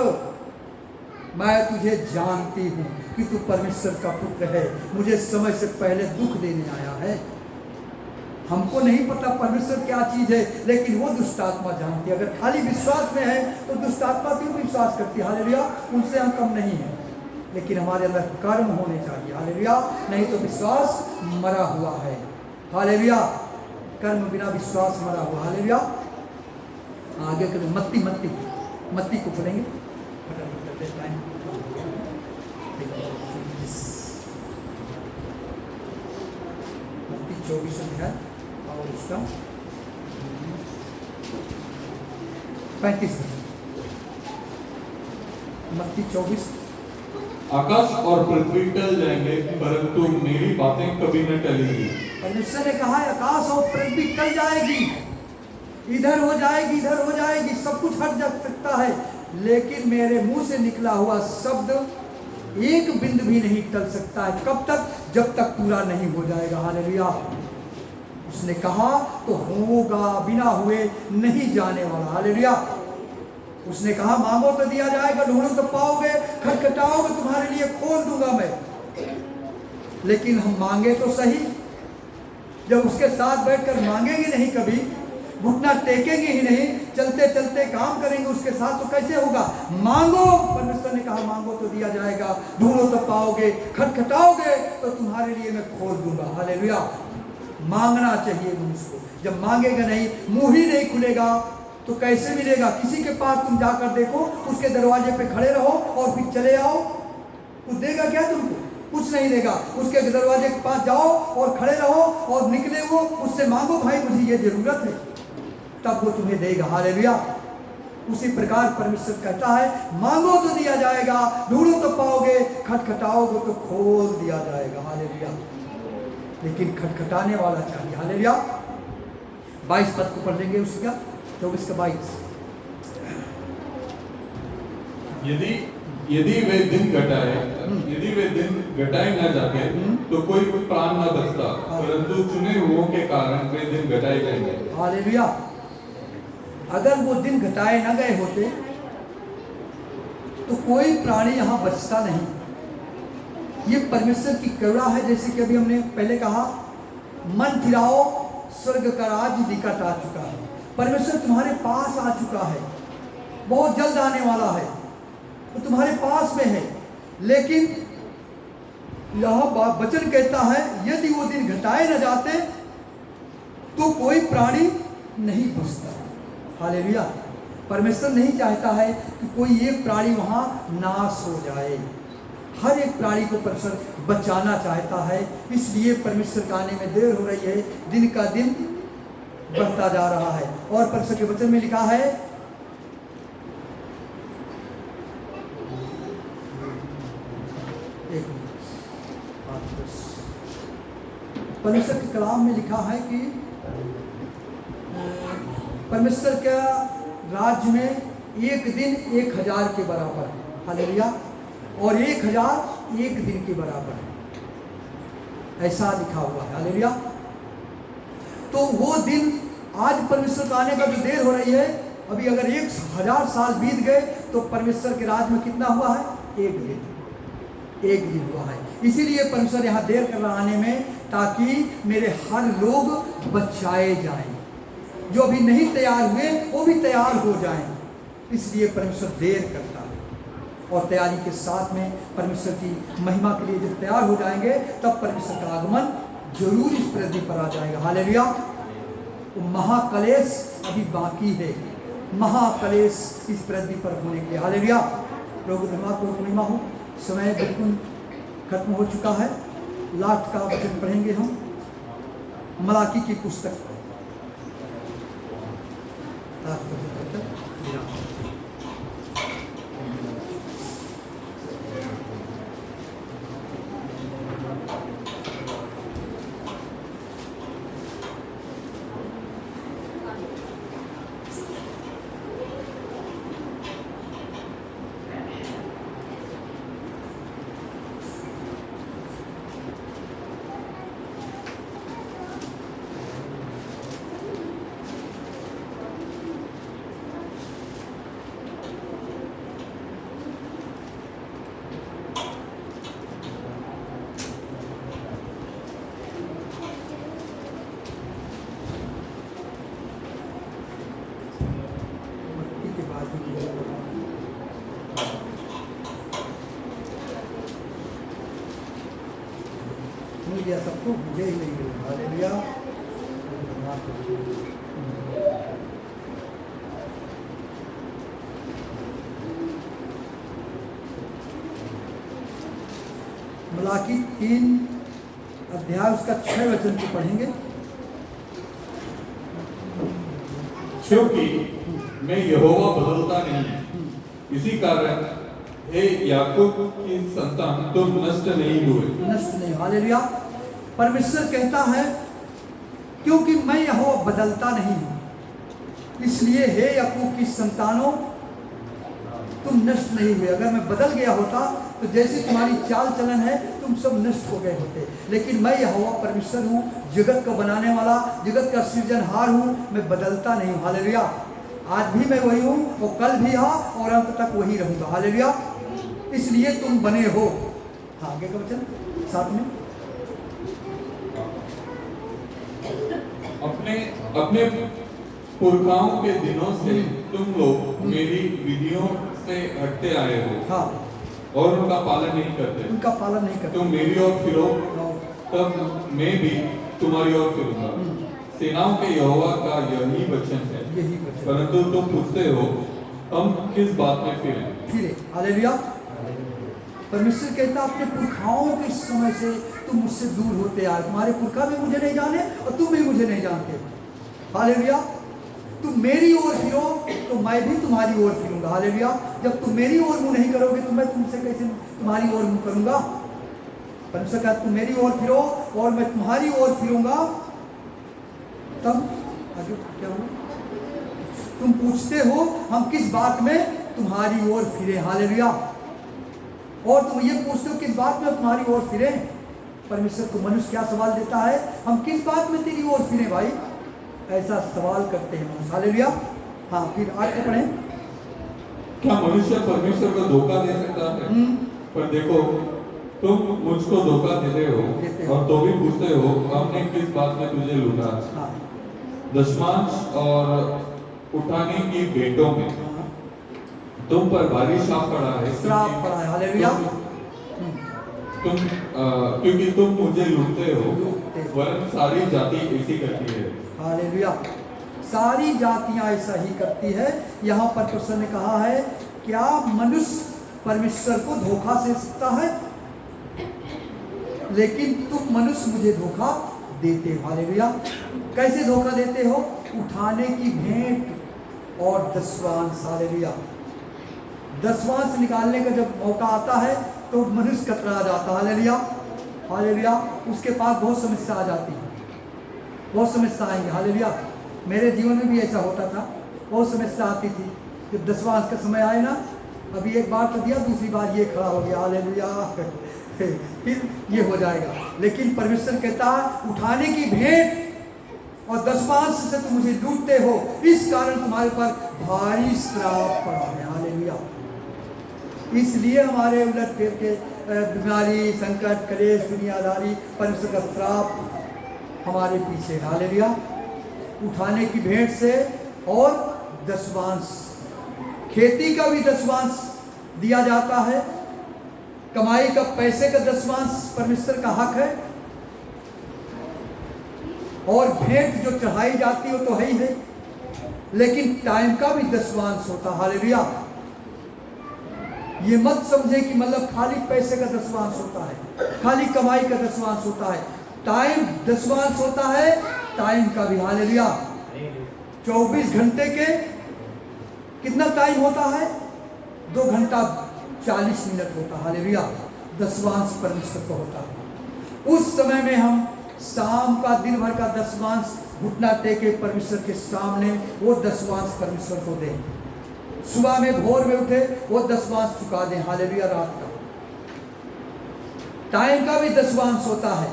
मैं तुझे जानती हूँ कि तू परमेश्वर का पुत्र है, मुझे समय से पहले दुख देने आया है। हमको नहीं पता परमेश्वर क्या चीज है, लेकिन वो दुष्टात्मा जानती है। अगर खाली विश्वास में है तो दुष्टात्मा क्यों विश्वास करती है? हालेलुया। उनसे हम कम नहीं है, लेकिन हमारे अंदर कर्म होने चाहिए। हालेलुया। नहीं तो विश्वास मरा हुआ है। हालेलुया। कर्म बिना विश्वास मरा हुआ। हालेलुया। आगे करें, मत्ती को पढ़ेंगे। मत्ती 24 अध्याय और उसका 35। मत्ती 24। आकाश और पृथ्वी टल जाएंगे, परंतु मेरी बातें कभी न टलेंगी। परमेश्वर ने कहा है आकाश और पृथ्वी टल जाएगी, इधर हो जाएगी, इधर हो जाएगी, सब कुछ हट जा सकता है, लेकिन मेरे मुंह से निकला हुआ शब्द एक बिंदु भी नहीं टल सकता है। कब तक? जब तक पूरा नहीं हो जाएगा। हालेलुया। उसने कहा तो होगा, बिना हुए नहीं जाने वाला। हालेलुया। उसने कहा मांगो तो दिया जाएगा, ढूंढो तो पाओगे, खटखटाओगे तुम्हारे लिए खोल दूंगा मैं। लेकिन हम मांगे तो सही, जब उसके साथ बैठकर मांगेंगे नहीं, कभी घुटना टेकेंगे ही नहीं, चलते चलते काम करेंगे उसके साथ, तो कैसे होगा? मांगो, परमेश्वर ने कहा मांगो तो दिया जाएगा, ढूंढो तो पाओगे, खटखटाओगे तो तुम्हारे लिए मैं खोल दूंगा। हालेलुया। मांगना चाहिए मनुष्य को। जब मांगेगा नहीं, मुंह ही नहीं खुलेगा तो कैसे मिलेगा? किसी के पास तुम जाकर देखो, उसके दरवाजे पे खड़े रहो और फिर चले आओ, कुछ देगा क्या तुमको? कुछ नहीं देगा। उसके दरवाजे के पास जाओ और खड़े रहो और निकले वो, उससे मांगो भाई मुझे ये जरूरत है, तब वो तुम्हें देगा। हालेलुया। उसी प्रकार परमेश्वर कहता है मांगो तो दिया जाएगा, ढूंढो तो पाओगे, खटखटाओगे तो खोल दिया जाएगा। हालेलुया। लेकिन खटखटाने वाला चाहिए। हालेलुया। 22 पद को पढ़ लेंगे, उसका 24 का 22। यदि वे दिन घटाए न जाते तो कोई प्राण न बचता, परंतु चुने हुओं के कारण वे दिन घटाए जाएंगे। हालेलुया। अगर वो दिन घटाए न गए होते तो कोई प्राणी यहाँ बचता नहीं। ये परमेश्वर की करुणा है। जैसे कि अभी हमने पहले कहा, मन फिराओ, स्वर्ग का राज्य निकट आ चुका है। परमेश्वर तुम्हारे पास आ चुका है, बहुत जल्द आने वाला है, तो तुम्हारे पास में है। लेकिन यह वचन कहता है यदि वो दिन घटाए न जाते तो कोई प्राणी नहीं बसता। हालेलुया। परमेश्वर नहीं चाहता है कि कोई एक प्राणी वहाँ नाश हो जाए। हर एक प्राणी को परमेश्वर बचाना चाहता है। इसलिए परमेश्वर के आने में देर हो रही है, दिन का दिन बढ़ता जा रहा है। और परमेश्वर के वचन में लिखा है, परमेश्वर के कलाम में लिखा है कि परमेश्वर का राज्य में एक दिन 1000 के बराबर है। हालेलुया। और 1000 एक दिन के बराबर है, ऐसा लिखा हुआ है। हालेलुया। तो वो दिन, आज परमेश्वर का आने का जो देर हो रही है, अभी अगर 1000 साल बीत गए तो परमेश्वर के राज्य में कितना हुआ है? एक दिन हुआ है। इसीलिए परमेश्वर यहाँ देर कर रहा आने में, ताकि मेरे हर लोग बचाए जाएं। जो अभी नहीं तैयार हुए वो भी तैयार हो जाएं। इसलिए परमेश्वर देर करता है। और तैयारी के साथ में परमेश्वर की महिमा के लिए जब तैयार हो जाएंगे, तब परमेश्वर का आगमन जरूर इस पृथ्वी पर आ जाएगा। हालेलुया। तो महाकलेश अभी बाकी है, महाकलेश इस पृथ्वी पर होने के लिए। हालेलुया। लोग महिमा हो। समय बिल्कुल खत्म हो चुका है। लास्ट का वचन पढ़ेंगे हम, मलाकी की पुस्तक। मिल गया सबको, मुझे ही नहीं मिला। हालेलुया। मलाकी 3 अध्याय उसका 6 वचन से पढ़ेंगे। क्योंकि मैं यहोवा बदलता नहीं, इसी कारण हे याकूब की संतान, तुम नष्ट नहीं हुए। नष्ट नहीं। हालेलुया। परमेश्वर कहता है, क्योंकि मैं यहोवा बदलता नहीं हूं, इसलिए हे याकूब की संतानों, तुम नष्ट नहीं हुए। अगर मैं बदल गया होता तो जैसे तुम्हारी चाल चलन है, तुम सब नष्ट हो गए होते। लेकिन मैं यहोवा परमेश्वर हूँ, जगत को बनाने वाला, जगत का सृजनहार हूँ। मैं बदलता नहीं हूँ। हालेलुया। आज भी मैं वही हूँ, वो कल भी हाँ, और अंत तक वही रहूँगा। हालेलुया। इसलिए तुम बने हो। हाँ, आगे का वचन साथ में। अपने पुरखाओं के दिनों से तुम लोग मेरी विधियों से हटते आए हो। हाँ। और उनका पालन नहीं करते। उनका पालन नहीं करते। तुम मेरी ओर फिरो, तब मैं भी तुम्हारी ओर फिरूंगा। सेनाओं के यहोवा का यही वचन है। यही वचन। परंतु तुम पूछते हो, हम किस बात में फिरे? हालेलुया। परमेश्वर कहता, अपने पुरखाओं के समय से तुम मुझसे दूर होते आए। तुम्हारे पुरखा भी मुझे नहीं जाने और तुम भी मुझे नहीं जानते। हालेलुया। तुम मेरी ओर फिरो तो मैं भी तुम्हारी ओर फिरूंगा। हालेलुया। जब तुम मेरी ओर मुंह नहीं करोगे तो मैं तुमसे कैसे तुम्हारी ओर मुंह करूंगा? परमेश्वर कहता, तुम मेरी ओर फिरो और मैं तुम्हारी ओर फिरूंगा। तब आगे क्या होगा? तुम पूछते हो, हम किस बात में तुम्हारी ओर फिरे। हालेलुया। और तुम ये पूछते हो, किस बात में तुम्हारी ओर फिरे? परमेश्वर को मनुष्य क्या सवाल देता है, हम किस बात में तेरी ओर फिरे भाई? ऐसा सवाल करते हैं मनुष्य। हालेलुया। हाँ, फिर आगे पढ़ें। क्या मनुष्य परमेश्वर को धोखा दे सकता है? पर देखो, तुम मुझको धोखा देते हो और तो भी पूछते हो, हमने किस बात में तुझे लूटा? हाँ। दशमांश और उठाने की भेंटों में तुम पर भारी श्राप पड़ा है। श्राप पड़ा है। हालेलुया। तुम क्योंकि तुम मुझे लूटते हो, वरन सारी जाति ऐसी करती है। हालेलुया। सारी जातियां ऐसा ही करती है। यहाँ पर कृष्ण ने कहा है, क्या मनुष्य परमेश्वर को धोखा दे सकता है? लेकिन तुम मनुष्य मुझे धोखा देते हो। हालेलुया। कैसे धोखा देते हो? उठाने की भेंट और दशवांश। हालेलुया। दशवांश निकालने का जब मौका आता है तो मनुष्य कतरा जाता है। Hallelujah, hallelujah. उसके पास बहुत समस्या आ जाती है, बहुत समस्या आएंगे। हालेलुया। मेरे जीवन में भी ऐसा होता था, बहुत समस्या आती थी। जब दशवांश का समय आए ना, अभी एक बार तो दिया, दूसरी बार ये खड़ा हो गया। हालेलुया। फिर ये हो जाएगा। लेकिन परमेश्वर कहता है, उठाने की भेंट और दशवांश से तुम मुझे लूटते हो, इस कारण तुम्हारे पर भारी श्राप पड़ा है। हालेलुया। इसलिए हमारे उलट फेर के बीमारी, संकट, कलेश, दुनियादारी, परमेश्वर का श्राप हमारे पीछे। हालेलुया। उठाने की भेंट से और दशवांश, खेती का भी दशवांश दिया जाता है, कमाई का, पैसे का दशवांश परमेश्वर का हक है। और भेंट जो चढ़ाई जाती हो तो है ही है, लेकिन टाइम का भी दशवांश होता है। हालेलुया। ये मत समझे कि मतलब खाली पैसे का दशवांश होता है, खाली कमाई का दशवांश होता है। टाइम दशवांश होता है, टाइम का भी। हालेलुया। 24 घंटे के कितना टाइम होता है? 2 घंटा 40 मिनट होता है। हालेलुया। दशवांश परमेश्वर को होता है। उस समय में हम शाम का, दिन भर का दशवांश घुटना टेके परमेश्वर के सामने वो दशवांश परमेश्वर को दें। सुबह में भोर में उठे वो दशवांश चुका दें। हालेलुया। रात का टाइम का भी दशवांश होता है,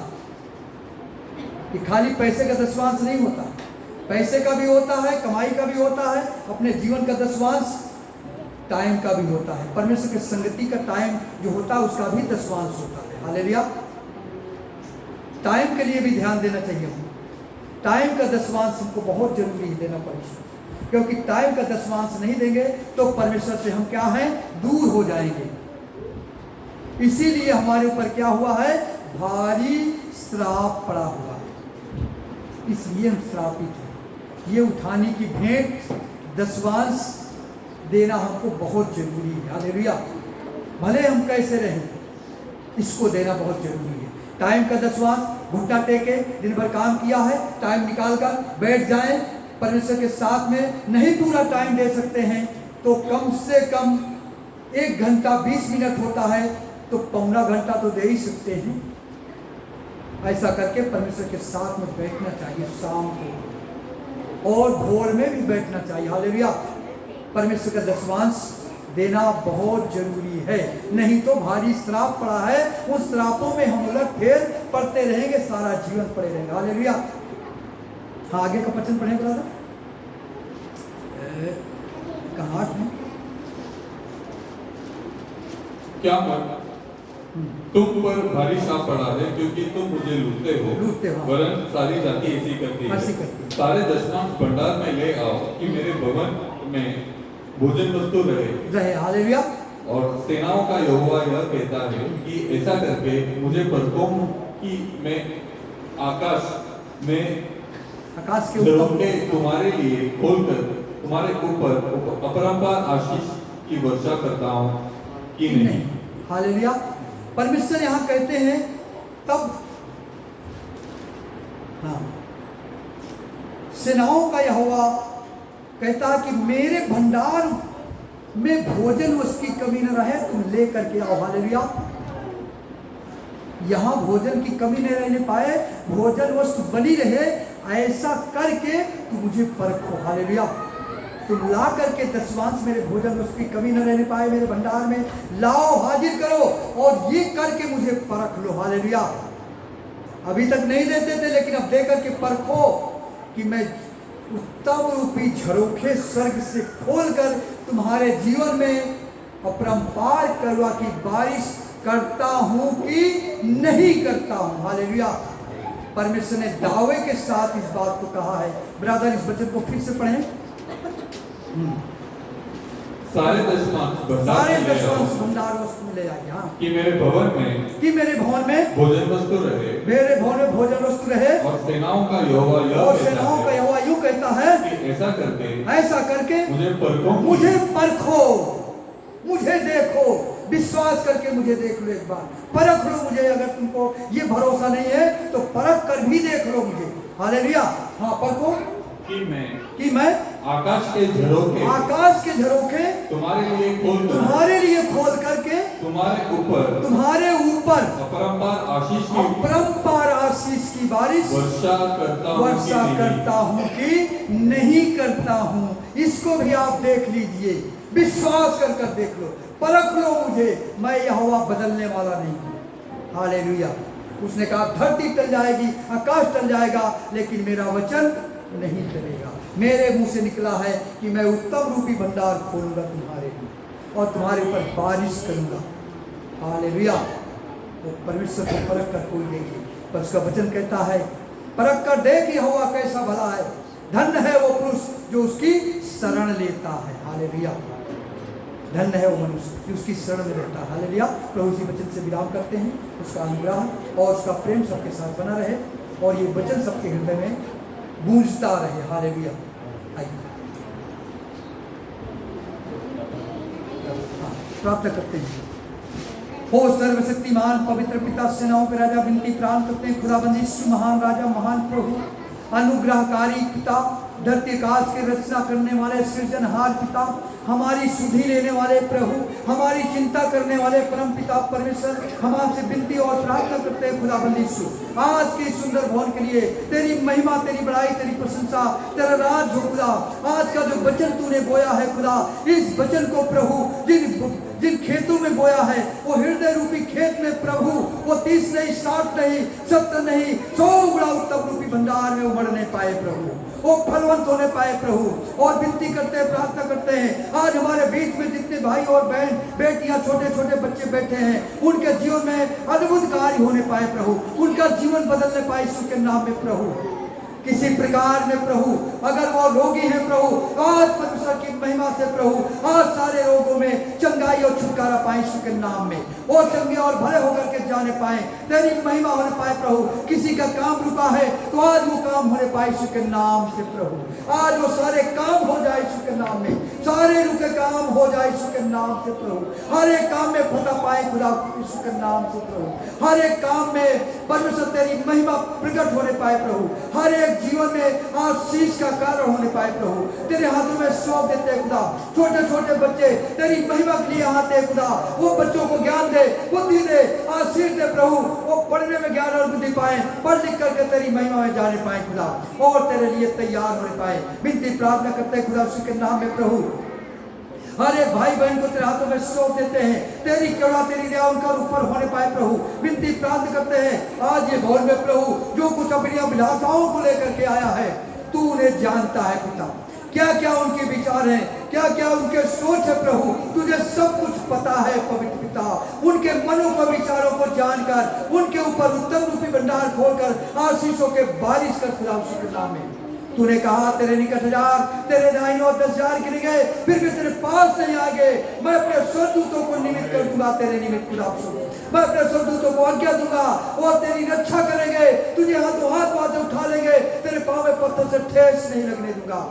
कि खाली पैसे का दशवांश नहीं होता, पैसे का भी होता है, कमाई का भी होता है, अपने जीवन का दशवांश टाइम का भी होता है। परमेश्वर की संगति का टाइम जो होता है उसका भी दशवांश होता है। हालेलुया। टाइम के लिए भी ध्यान देना चाहिए हमको। टाइम का दशवांश हमको बहुत जरूरी है देना परमेश्वर, क्योंकि टाइम का दशवांश नहीं देंगे तो परमेश्वर से हम क्या हैं? दूर हो जाएंगे। इसीलिए हमारे ऊपर क्या हुआ है? भारी श्राप पड़ा हुआ है, इसलिए हम श्रापित हैं। ये उठाने की भेंट, दशवांश देना हमको बहुत जरूरी है। हालेलुया। भले हम कैसे रहें, इसको देना बहुत जरूरी है। टाइम का दशवांश, घुटना टेके, दिन भर काम किया है, टाइम निकाल कर बैठ जाएं परमेश्वर के साथ में। नहीं पूरा टाइम दे सकते हैं तो कम से कम 1 घंटा 20 मिनट होता है तो पौना घंटा तो दे ही सकते हैं। ऐसा करके परमेश्वर के साथ में बैठना चाहिए शाम को, और भोर में भी बैठना चाहिए। हालेलुया। परमेश्वर का दशवांश देना बहुत जरूरी है, नहीं तो भारी श्राप पड़ा है। उन श्रापों में हम उलट फेर पड़ते रहेंगे, सारा जीवन पड़े रहेंगे। हालेलुया। हाँ, आगे का वचन पढ़ें ब्रदर। कहाँ है? क्या मन तुम पर भारी श्राप पड़ा है, क्योंकि तुम मुझे लूटते हो। वरन सारी जाति ऐसी करती है। सारे दशवांश भंडार में ले आओ, कि मेरे भवन में भोजन वस्तु रहे। हालेलुया। और सेनाओं का यहोवा यह कहता है कि ऐसा करके मुझे परतों की मैं आकाश के झरोखे तुम्हारे लिए खोलकर तुम्हारे ऊपर अपरंपार आशीष की वर्षा करता हूँ कि नहीं। हालेलुया। परमेश्वर यहाँ कहते हैं तब, हाँ, सेनाओं का यहोवा कहता है कि मेरे भंडार में भोजन वस्तु की कमी न रहे, तुम ले करके आओ। हालेलुया। यहाँ भोजन की कमी नहीं रहने पाए, भोजन वस्तु बनी रहे, ऐसा करके तुम मुझे परखो। हालेलुया। तुम ला करके दशवांश मेरे भोजन वस्तु की कमी न रहने पाए मेरे भंडार में लाओ, हाजिर करो, और ये करके मुझे परख लो। हालेलुया। अभी तक नहीं देते थे, लेकिन अब दे करके परखो कि मैं उत्तम रूपी झरोखे स्वर्ग से खोलकर तुम्हारे जीवन में अपरंपार करवा की बारिश करता हूं कि नहीं करता हूं। हालेलुया। परमेश्वर ने दावे के साथ इस बात को कहा है। ब्रदर, इस वचन को फिर से पढ़ें। सारे दशवांश भंडार वस्तु में ले आइए। हाँ, कि मेरे भवन में भोजन वस्तु रहे, मेरे भवन में भोजन वस्तु रहे। और सेनाओं का यहोवा यूं कहता है कि ऐसा करके मुझे परखो, मुझे देखो, विश्वास करके मुझे देख लो, एक बार परख लो मुझे। अगर तुमको ये भरोसा नहीं है तो परख कर भी देख लो मुझे। हालेलुया। हाँ, परखो कि मैं आकाश के झरोखे तुम्हारे लिए खोल करके तुम्हारे ऊपर अपरंपार आशीष की बारिश वर्षा करता हूँ कि नहीं करता हूँ। इसको भी आप देख लीजिए, विश्वास कर देख लो, परख लो मुझे। मैं यहोवा बदलने वाला नहीं हूँ। हालेलुया। उसने कहा धरती टल जाएगी, आकाश टल जाएगा, लेकिन मेरा वचन नहीं टलेगा। मेरे मुंह से निकला है कि मैं उत्तम रूपी भंडार खोलूंगा तुम्हारे लिए और तुम्हारे ऊपर बारिश करूंगा। हालेलुया। वो परमेश्वर को परख कर कोई देखे, पर उसका वचन कहता है परख कर देख यहोवा कैसा भला है, धन्य है वो पुरुष जो उसकी शरण लेता है। हालेलुया। धन्य है वो मनुष्य जो उसकी शरण में रहता है। हालेलुया। प्रभु इसी वचन से विराम करते हैं। उसका अनुग्रह और उसका प्रेम सबके साथ बना रहे और ये वचन सबके हृदय में गूंजता रहे। हालेलुया। आइए प्रार्थना करते हैं। हो सर्वशक्तिमान पवित्र पिता सेनाओं के राजा, विनती प्राण करते हैं खुदाबंद यीशु, महान राजा, महान प्रभु, अनुग्रहकारी पिता, धरती आकाश की रचना करने वाले सृजनहार पिता, हमारी सुधि लेने वाले प्रभु, हमारी चिंता करने वाले परम पिता परमेश्वर, हम आपसे विनती और प्रार्थना करते हैं खुदाबंद यीशु, आज के सुंदर भवन के लिए तेरी महिमा, तेरी बड़ाई, तेरी प्रशंसा, तेरा राज हो खुदा। आज का जो वचन तूने बोया है खुदा, इस वचन को प्रभु जिन खेतों में बोया है वो हृदय रूपी खेत में प्रभु वो 30 नहीं, 60 नहीं, 70 नहीं, 100 गुणा उत्तम रूपी भंडार में उमड़ने पाए प्रभु, वो फलवंत होने पाए प्रभु। और विनती करते हैं, प्रार्थना करते हैं, आज हमारे बीच में जितने भाई और बहन बेटियां, छोटे छोटे बच्चे बैठे हैं, उनके जीवन में अद्भुत कार्य होने पाए प्रभु, उनका जीवन बदलने पाए यीशु के नाम में प्रभु। किसी प्रकार में प्रभु अगर वो रोगी है प्रभु, आज परमेश्वर की महिमा से प्रभु आज सारे रोगों में चंगाई और छुटकारा पाए यीशु के नाम में, वो चंगे और भले होकर के जाने पाए, तेरी महिमा होने पाए प्रभु। किसी का काम रुका है तो आज वो काम होने पाए यीशु के नाम से प्रभु, आज वो सारे काम हो जाए यीशु के नाम में, सारे रुके काम हो जाए यीशु के नाम से प्रभु। हर एक काम में फतह पाए खुदा यीशु के नाम से प्रभु, हर एक काम में परमेश्वर तेरी महिमा प्रकट होने पाए प्रभु, हर एक जीवन में आशीष का कारण होने पाए प्रभु। तेरे हाथों में सौंप देते खुदा, छोटे छोटे बच्चे तेरी महिमा के लिए आते खुदा, वो बच्चों को ज्ञान दे, बुद्धि दे, आशीष दे प्रभु, वो पढ़ने में ज्ञान और बुद्धि पाए, पढ़ लिख करके तेरी महिमा में जाने पाए खुदा, और तेरे लिए तैयार होने पाए। विनती प्रार्थना करते हैं खुदा यीशु के नाम में प्रभु, हर एक भाई बहन को तेरे हाथों में सौंप देते हैं, तेरी करुणा, तेरी दया उनका ऊपर होने पाए प्रभु। विनती प्रार्थना करते हैं आज ये भवन में प्रभु जो कुछ अपनी अभिलाषाओं को लेकर के आया है, तू उन्हें जानता है पिता, क्या क्या उनके विचार हैं, क्या क्या उनके सोच है प्रभु, तुझे सब कुछ पता है पवित्र पिता। उनके मनों को, विचारों को जानकर उनके ऊपर उत्तम रूपी भंडार खोलकर आशीषों के बारिश कर खुदा यीशु के नाम में। तूने कहा तेरे निकट 1000, तेरे दाईं ओर 10,000 गिर गए, फिर भी तेरे पास नहीं आ गए। मैं अपने स्वर्गदूतों को निमित्त कर दूंगा तेरे निमित्त खुदा, मैं अपने स्वर्गदूतों को आज्ञा दूंगा और तेरी रक्षा करेंगे, तुझे हाथों हाथ उठा लेंगे, तेरे पांव में पत्थर से ठेस नहीं लगने दूंगा।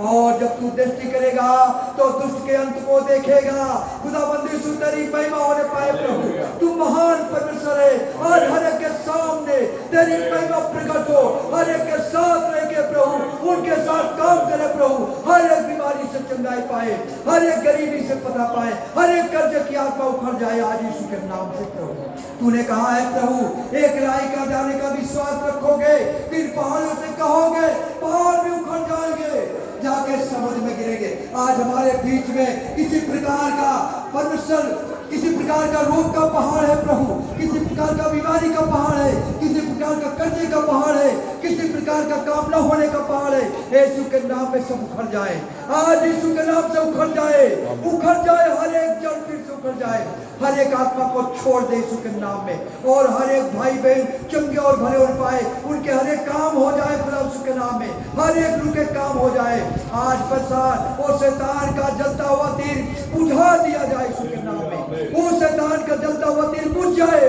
और जब तू दृष्टि करेगा तो दुष्ट के अंत को देखेगा। खुदाबंद यीशु तेरी महिमा होने पाए प्रभु, तू महान परमेश्वर है। आज हर एक के सामने तेरी महिमा प्रकट हो, हर एक के साथ रह के प्रभु उनके साथ काम करे प्रभु, हर एक बीमारी से चंगाई पाए, हर एक गरीबी से पता पाए, हर एक कर्ज की आत्मा उखड़ जाए आज यीशु के नाम से प्रभु। तूने कहा है प्रभु एक राई का जाने का विश्वास रखोगे, 3 पहाड़ों से कहोगे, पहाड़ भी उखड़ जाएंगे, जाके समुद्र में गिरेंगे। आज हमारे बीच में किसी प्रकार का परमेश्वर, किसी प्रकार का रोग का पहाड़ है प्रभु, किसी प्रकार का बीमारी का पहाड़ है, किसी प्रकार का कर्जे का पहाड़ है, किसी प्रकार का काम न होने का पहाड़ है, यीशु के नाम में सब उखड़ जाए, आज यीशु के नाम से उखड़ जाए, उखड़ जाए, हर एक जड़ फिर से उखड़ जाए, हर एक आत्मा को छोड़ दे यीशु के नाम में, और हर एक भाई बहन चंगे और भले हो पाए, उनके हर एक काम हो जाए खुदा यीशु के नाम में, हर एक रुके काम हो जाए। आज प्रसाद और शैतान का जलता हुआ तीर बुझा दिया जाए यीशु के नाम में, वो शैतान का जलता हुआ तीर बुझ जाए,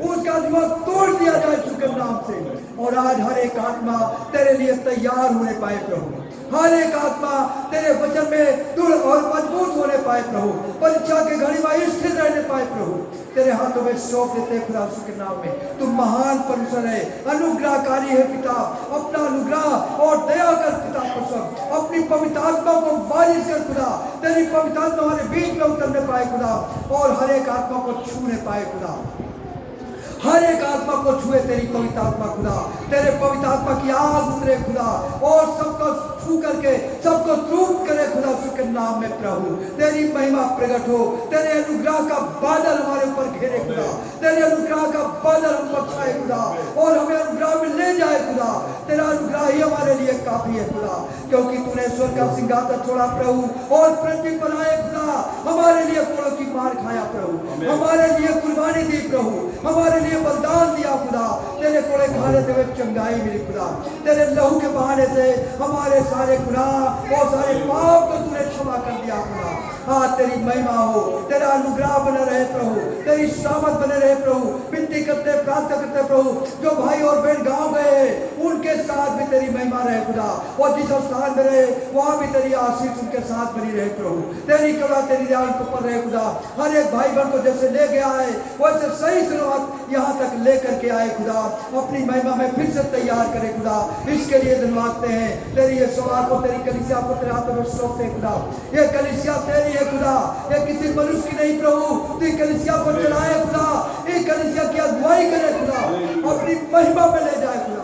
उसका दिमाग तोड़ दिया जाए यीशु के नाम से। और आज आज हर एक आत्मा तेरे लिए तैयार होने पाए प्रभु। हर एक आत्मा तेरे वचन में दृढ़ और मजबूत होने पाए प्रभु। परीक्षा के घड़ी में स्थिर रहने पाए प्रभु। तेरे हाथों में सौंप देते खुदा यीशु के नाम में। तू महान परमेश्वर है, अनुग्रहकारी है पिता। अपना अनुग्रह और दया कर पिता परमेश्वर। अपनी पवित्र आत्मा को बारिश कर खुदा। तेरी पवित्र आत्मा हमारे बीच में उतरने पाए खुदा और हर एक आत्मा को छूने पाए खुदा। हर एक आत्मा को छुए तेरी पवित्र आत्मा खुदा। तेरे पवित्र आत्मा की आग उतरे खुदा और सबको छू करके सबको तृप्त करे खुदा यीशु के नाम में प्रभु। तेरी महिमा प्रकट हो। तेरे अनुग्रह का बादल हमारे ऊपर घेरे खुदा। तेरे अनुग्रह का बादल हम पर छाए खुदा और हमें अनुग्रह में ले जाए खुदा। तेरा अनुग्रह ही हमारे लिए काफी है खुदा, क्योंकि तूने स्वर्ग का सिंहासन छोड़ा प्रभु और पृथ्वी पर आए खुदा। हमारे लिए कोड़ों की मार खाया प्रभु, हमारे लिए कुर्बानी दी प्रभु, हमारे लिए बलिदान दिया खुदा। तेरे कोड़े खाने से वे चंगाई मिली खुदा। तेरे लहू के बहाने से हमारे सारे गुनाह और सारे पाप को तूने क्षमा कर दिया खुदा। हाँ, तेरी महिमा हो, तेरा अनुग्रह बना रहे प्रभु, तेरी सामर्थ बने रहे प्रभु। विनती करते प्रार्थना करते प्रभु, जो भाई और बहन गांव गए उनके साथ भी तेरी महिमा रहे खुदा। और जिस स्थान में रहे वहां भी तेरी आशीष उनके साथ बनी रहे प्रभु। तेरी कृपा तेरी दया उनके ऊपर रहे खुदा। हर एक भाई बहन को जैसे ले गया है वैसे सही शुरुआत यहाँ तक लेकर के आए खुदा। अपनी महिमा में फिर से तैयार करे खुदा। इसके लिए धन्यवाद हैं। तेरी ये सभा को, तेरी कलीसिया को तेरे हाथों में सौंपते खुदा। ये कलीसिया तेरी है खुदा, ये किसी मनुष्य की नहीं प्रभु। तू कलीसिया को चलाए खुदा, ये कलीसिया की अगुवाई करे खुदा, अपनी महिमा में ले जाए खुदा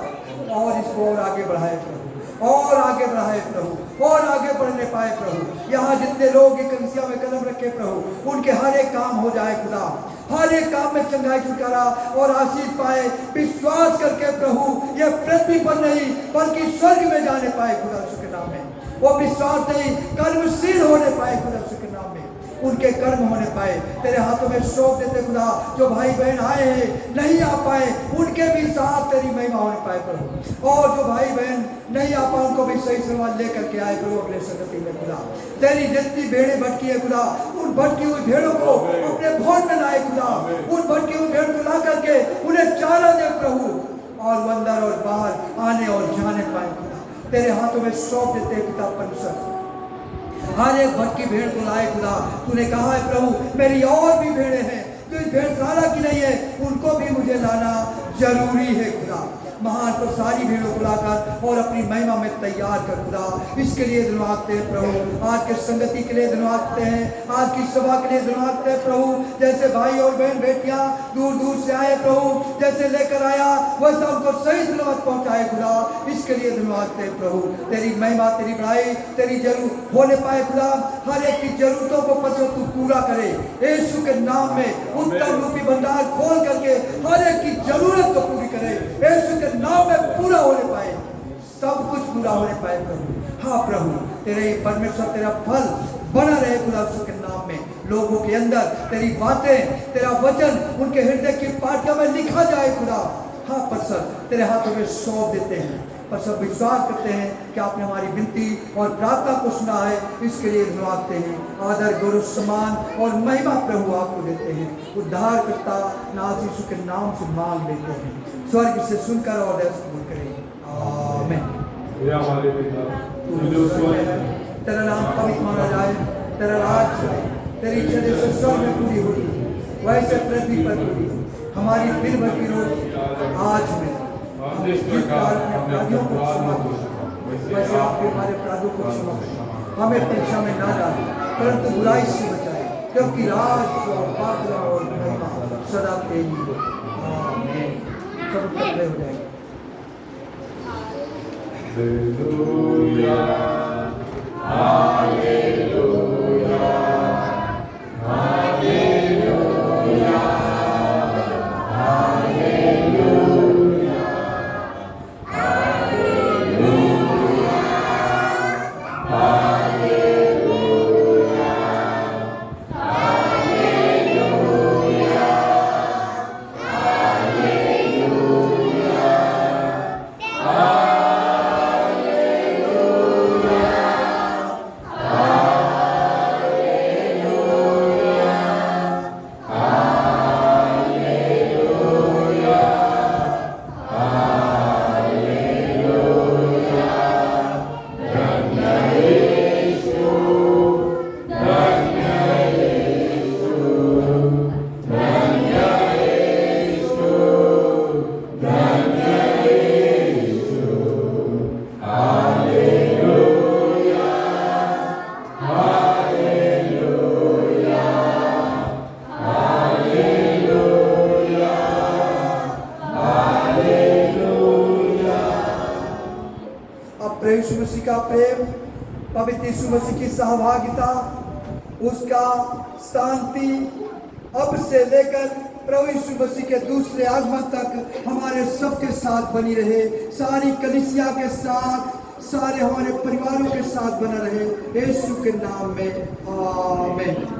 और इसको और आगे बढ़ाए प्रभु, और आगे बढ़ाए प्रभु, और आगे बढ़ने पाए प्रभु। यहाँ जितने लोग ये कलीसिया में कदम रखे प्रभु, उनके हर एक काम हो जाए खुदा। हर एक काम में चंगाई छुटकारा और आशीष पाए। विश्वास करके प्रभु ये पृथ्वी पर नहीं बल्कि स्वर्ग में जाने पाए खुदा यीशु के नाम में। वो विश्वास नहीं कर्मशील होने पाए खुदा यीशु के नाम में। उनके कर्म होने पाए। तेरे हाथों में सौंप देते खुदा। जो भाई बहन आए हैं नहीं आ पाए उनके भी साथ तेरी महिमा होने पाए प्रभु। और जो भाई बहन नहीं आ पाए उनको भी सही सलवार लेकर के आए प्रभु अपने संगति में खुदा। तेरी जितनी भेड़ें भटकी है खुदा, उन भटकी हुई भेड़ों को अपने भवन में लाए खुदा। उन भटकी हुई भेड़ को ला करके उन्हें चारा दे प्रभु, और वो अंदर और बाहर आने और जाने पाए खुदा। तेरे हाथों में सौंप देते पिता परमेश्वर। हर एक भटकी भेड़ को लाए खुदा। तूने कहा है प्रभु मेरी और भी भेड़ें हैं जो इस भेड़शाला की नहीं है, उनको भी मुझे लाना जरूरी है खुदा। महान पर सारी भीड़ों को लाकर और अपनी महिमा में तैयार कर खुदा। इसके लिए धन्यवाद हैं प्रभु। आज के संगति के लिए धन्यवाद हैं, आज की सभा के लिए धन्यवाद हैं प्रभु। जैसे भाई और बहन बेटियां दूर दूर से आए प्रभु, जैसे लेकर आया वैसा उनको सही सलामत पहुंचाए खुदा। इसके लिए धन्यवाद हैं प्रभु। तेरी महिमा तेरी बड़ाई तेरी जरूर होने पाए खुदा। हर एक की जरूरतों को पसंद तू पूरा करे यीशु के नाम में। उत्तम रूपी भंडार खोल करके हर एक की जरूरत को पूरी करे यीशु के नाम में। पूरा होने पाए, सब कुछ पूरा होने पाए प्रभु। हाँ प्रभु, तेरे परमेश्वर तेरा फल बना रहे खुदा यीशु के नाम में। लोगों के अंदर तेरी बातें तेरा वचन उनके हृदय की पाटियों में लिखा जाए खुदा। हाँ परमेश्वर तेरे हाथों में सौंप देते हैं, पर सब विश्वास करते हैं कि आपने हमारी विनती और प्रार्थना को सुना है। इसके लिए धन्यवाद हैं। आदर गौरव सम्मान और महिमा प्रभु आपको देते हैं। उद्धार करता नाथ यीशु के नाम से मांग लेते हैं, स्वर्ग से सुनकर और कबूल करें। आमीन। तेरा नाम पवित्र माना जाए, तेरा राज जाए, तेरी इच्छा जैसे स्वर्ग में पूरी होती वैसे पृथ्वी पर पूरी। हमारी दिन भर की रोटी आज में अपराधियों को क्षमा करो वैसे आप हमारे अपराधों को क्षमा करें। हमें परीक्षा में ना डालें परंतु बुराई से बचाए, क्योंकि राज और पाप और महिमा सदा तेरी हो। आमीन। सब खड़े हो जाएंगे। Hallelujah hallelujah hallelujah hallelujah hallelujah अब प्रभु यीशु मसीह का प्रेम, पवित्र यीशु मसीह की सहभागिता, उसका शांति अब से लेकर प्रभु यीशु मसीह के दूसरे आगमन तक हमारे सबके साथ बनी रहे, सारी कलीसिया के साथ, सारे हमारे परिवारों के साथ बना रहे, यीशु के नाम में आमीन।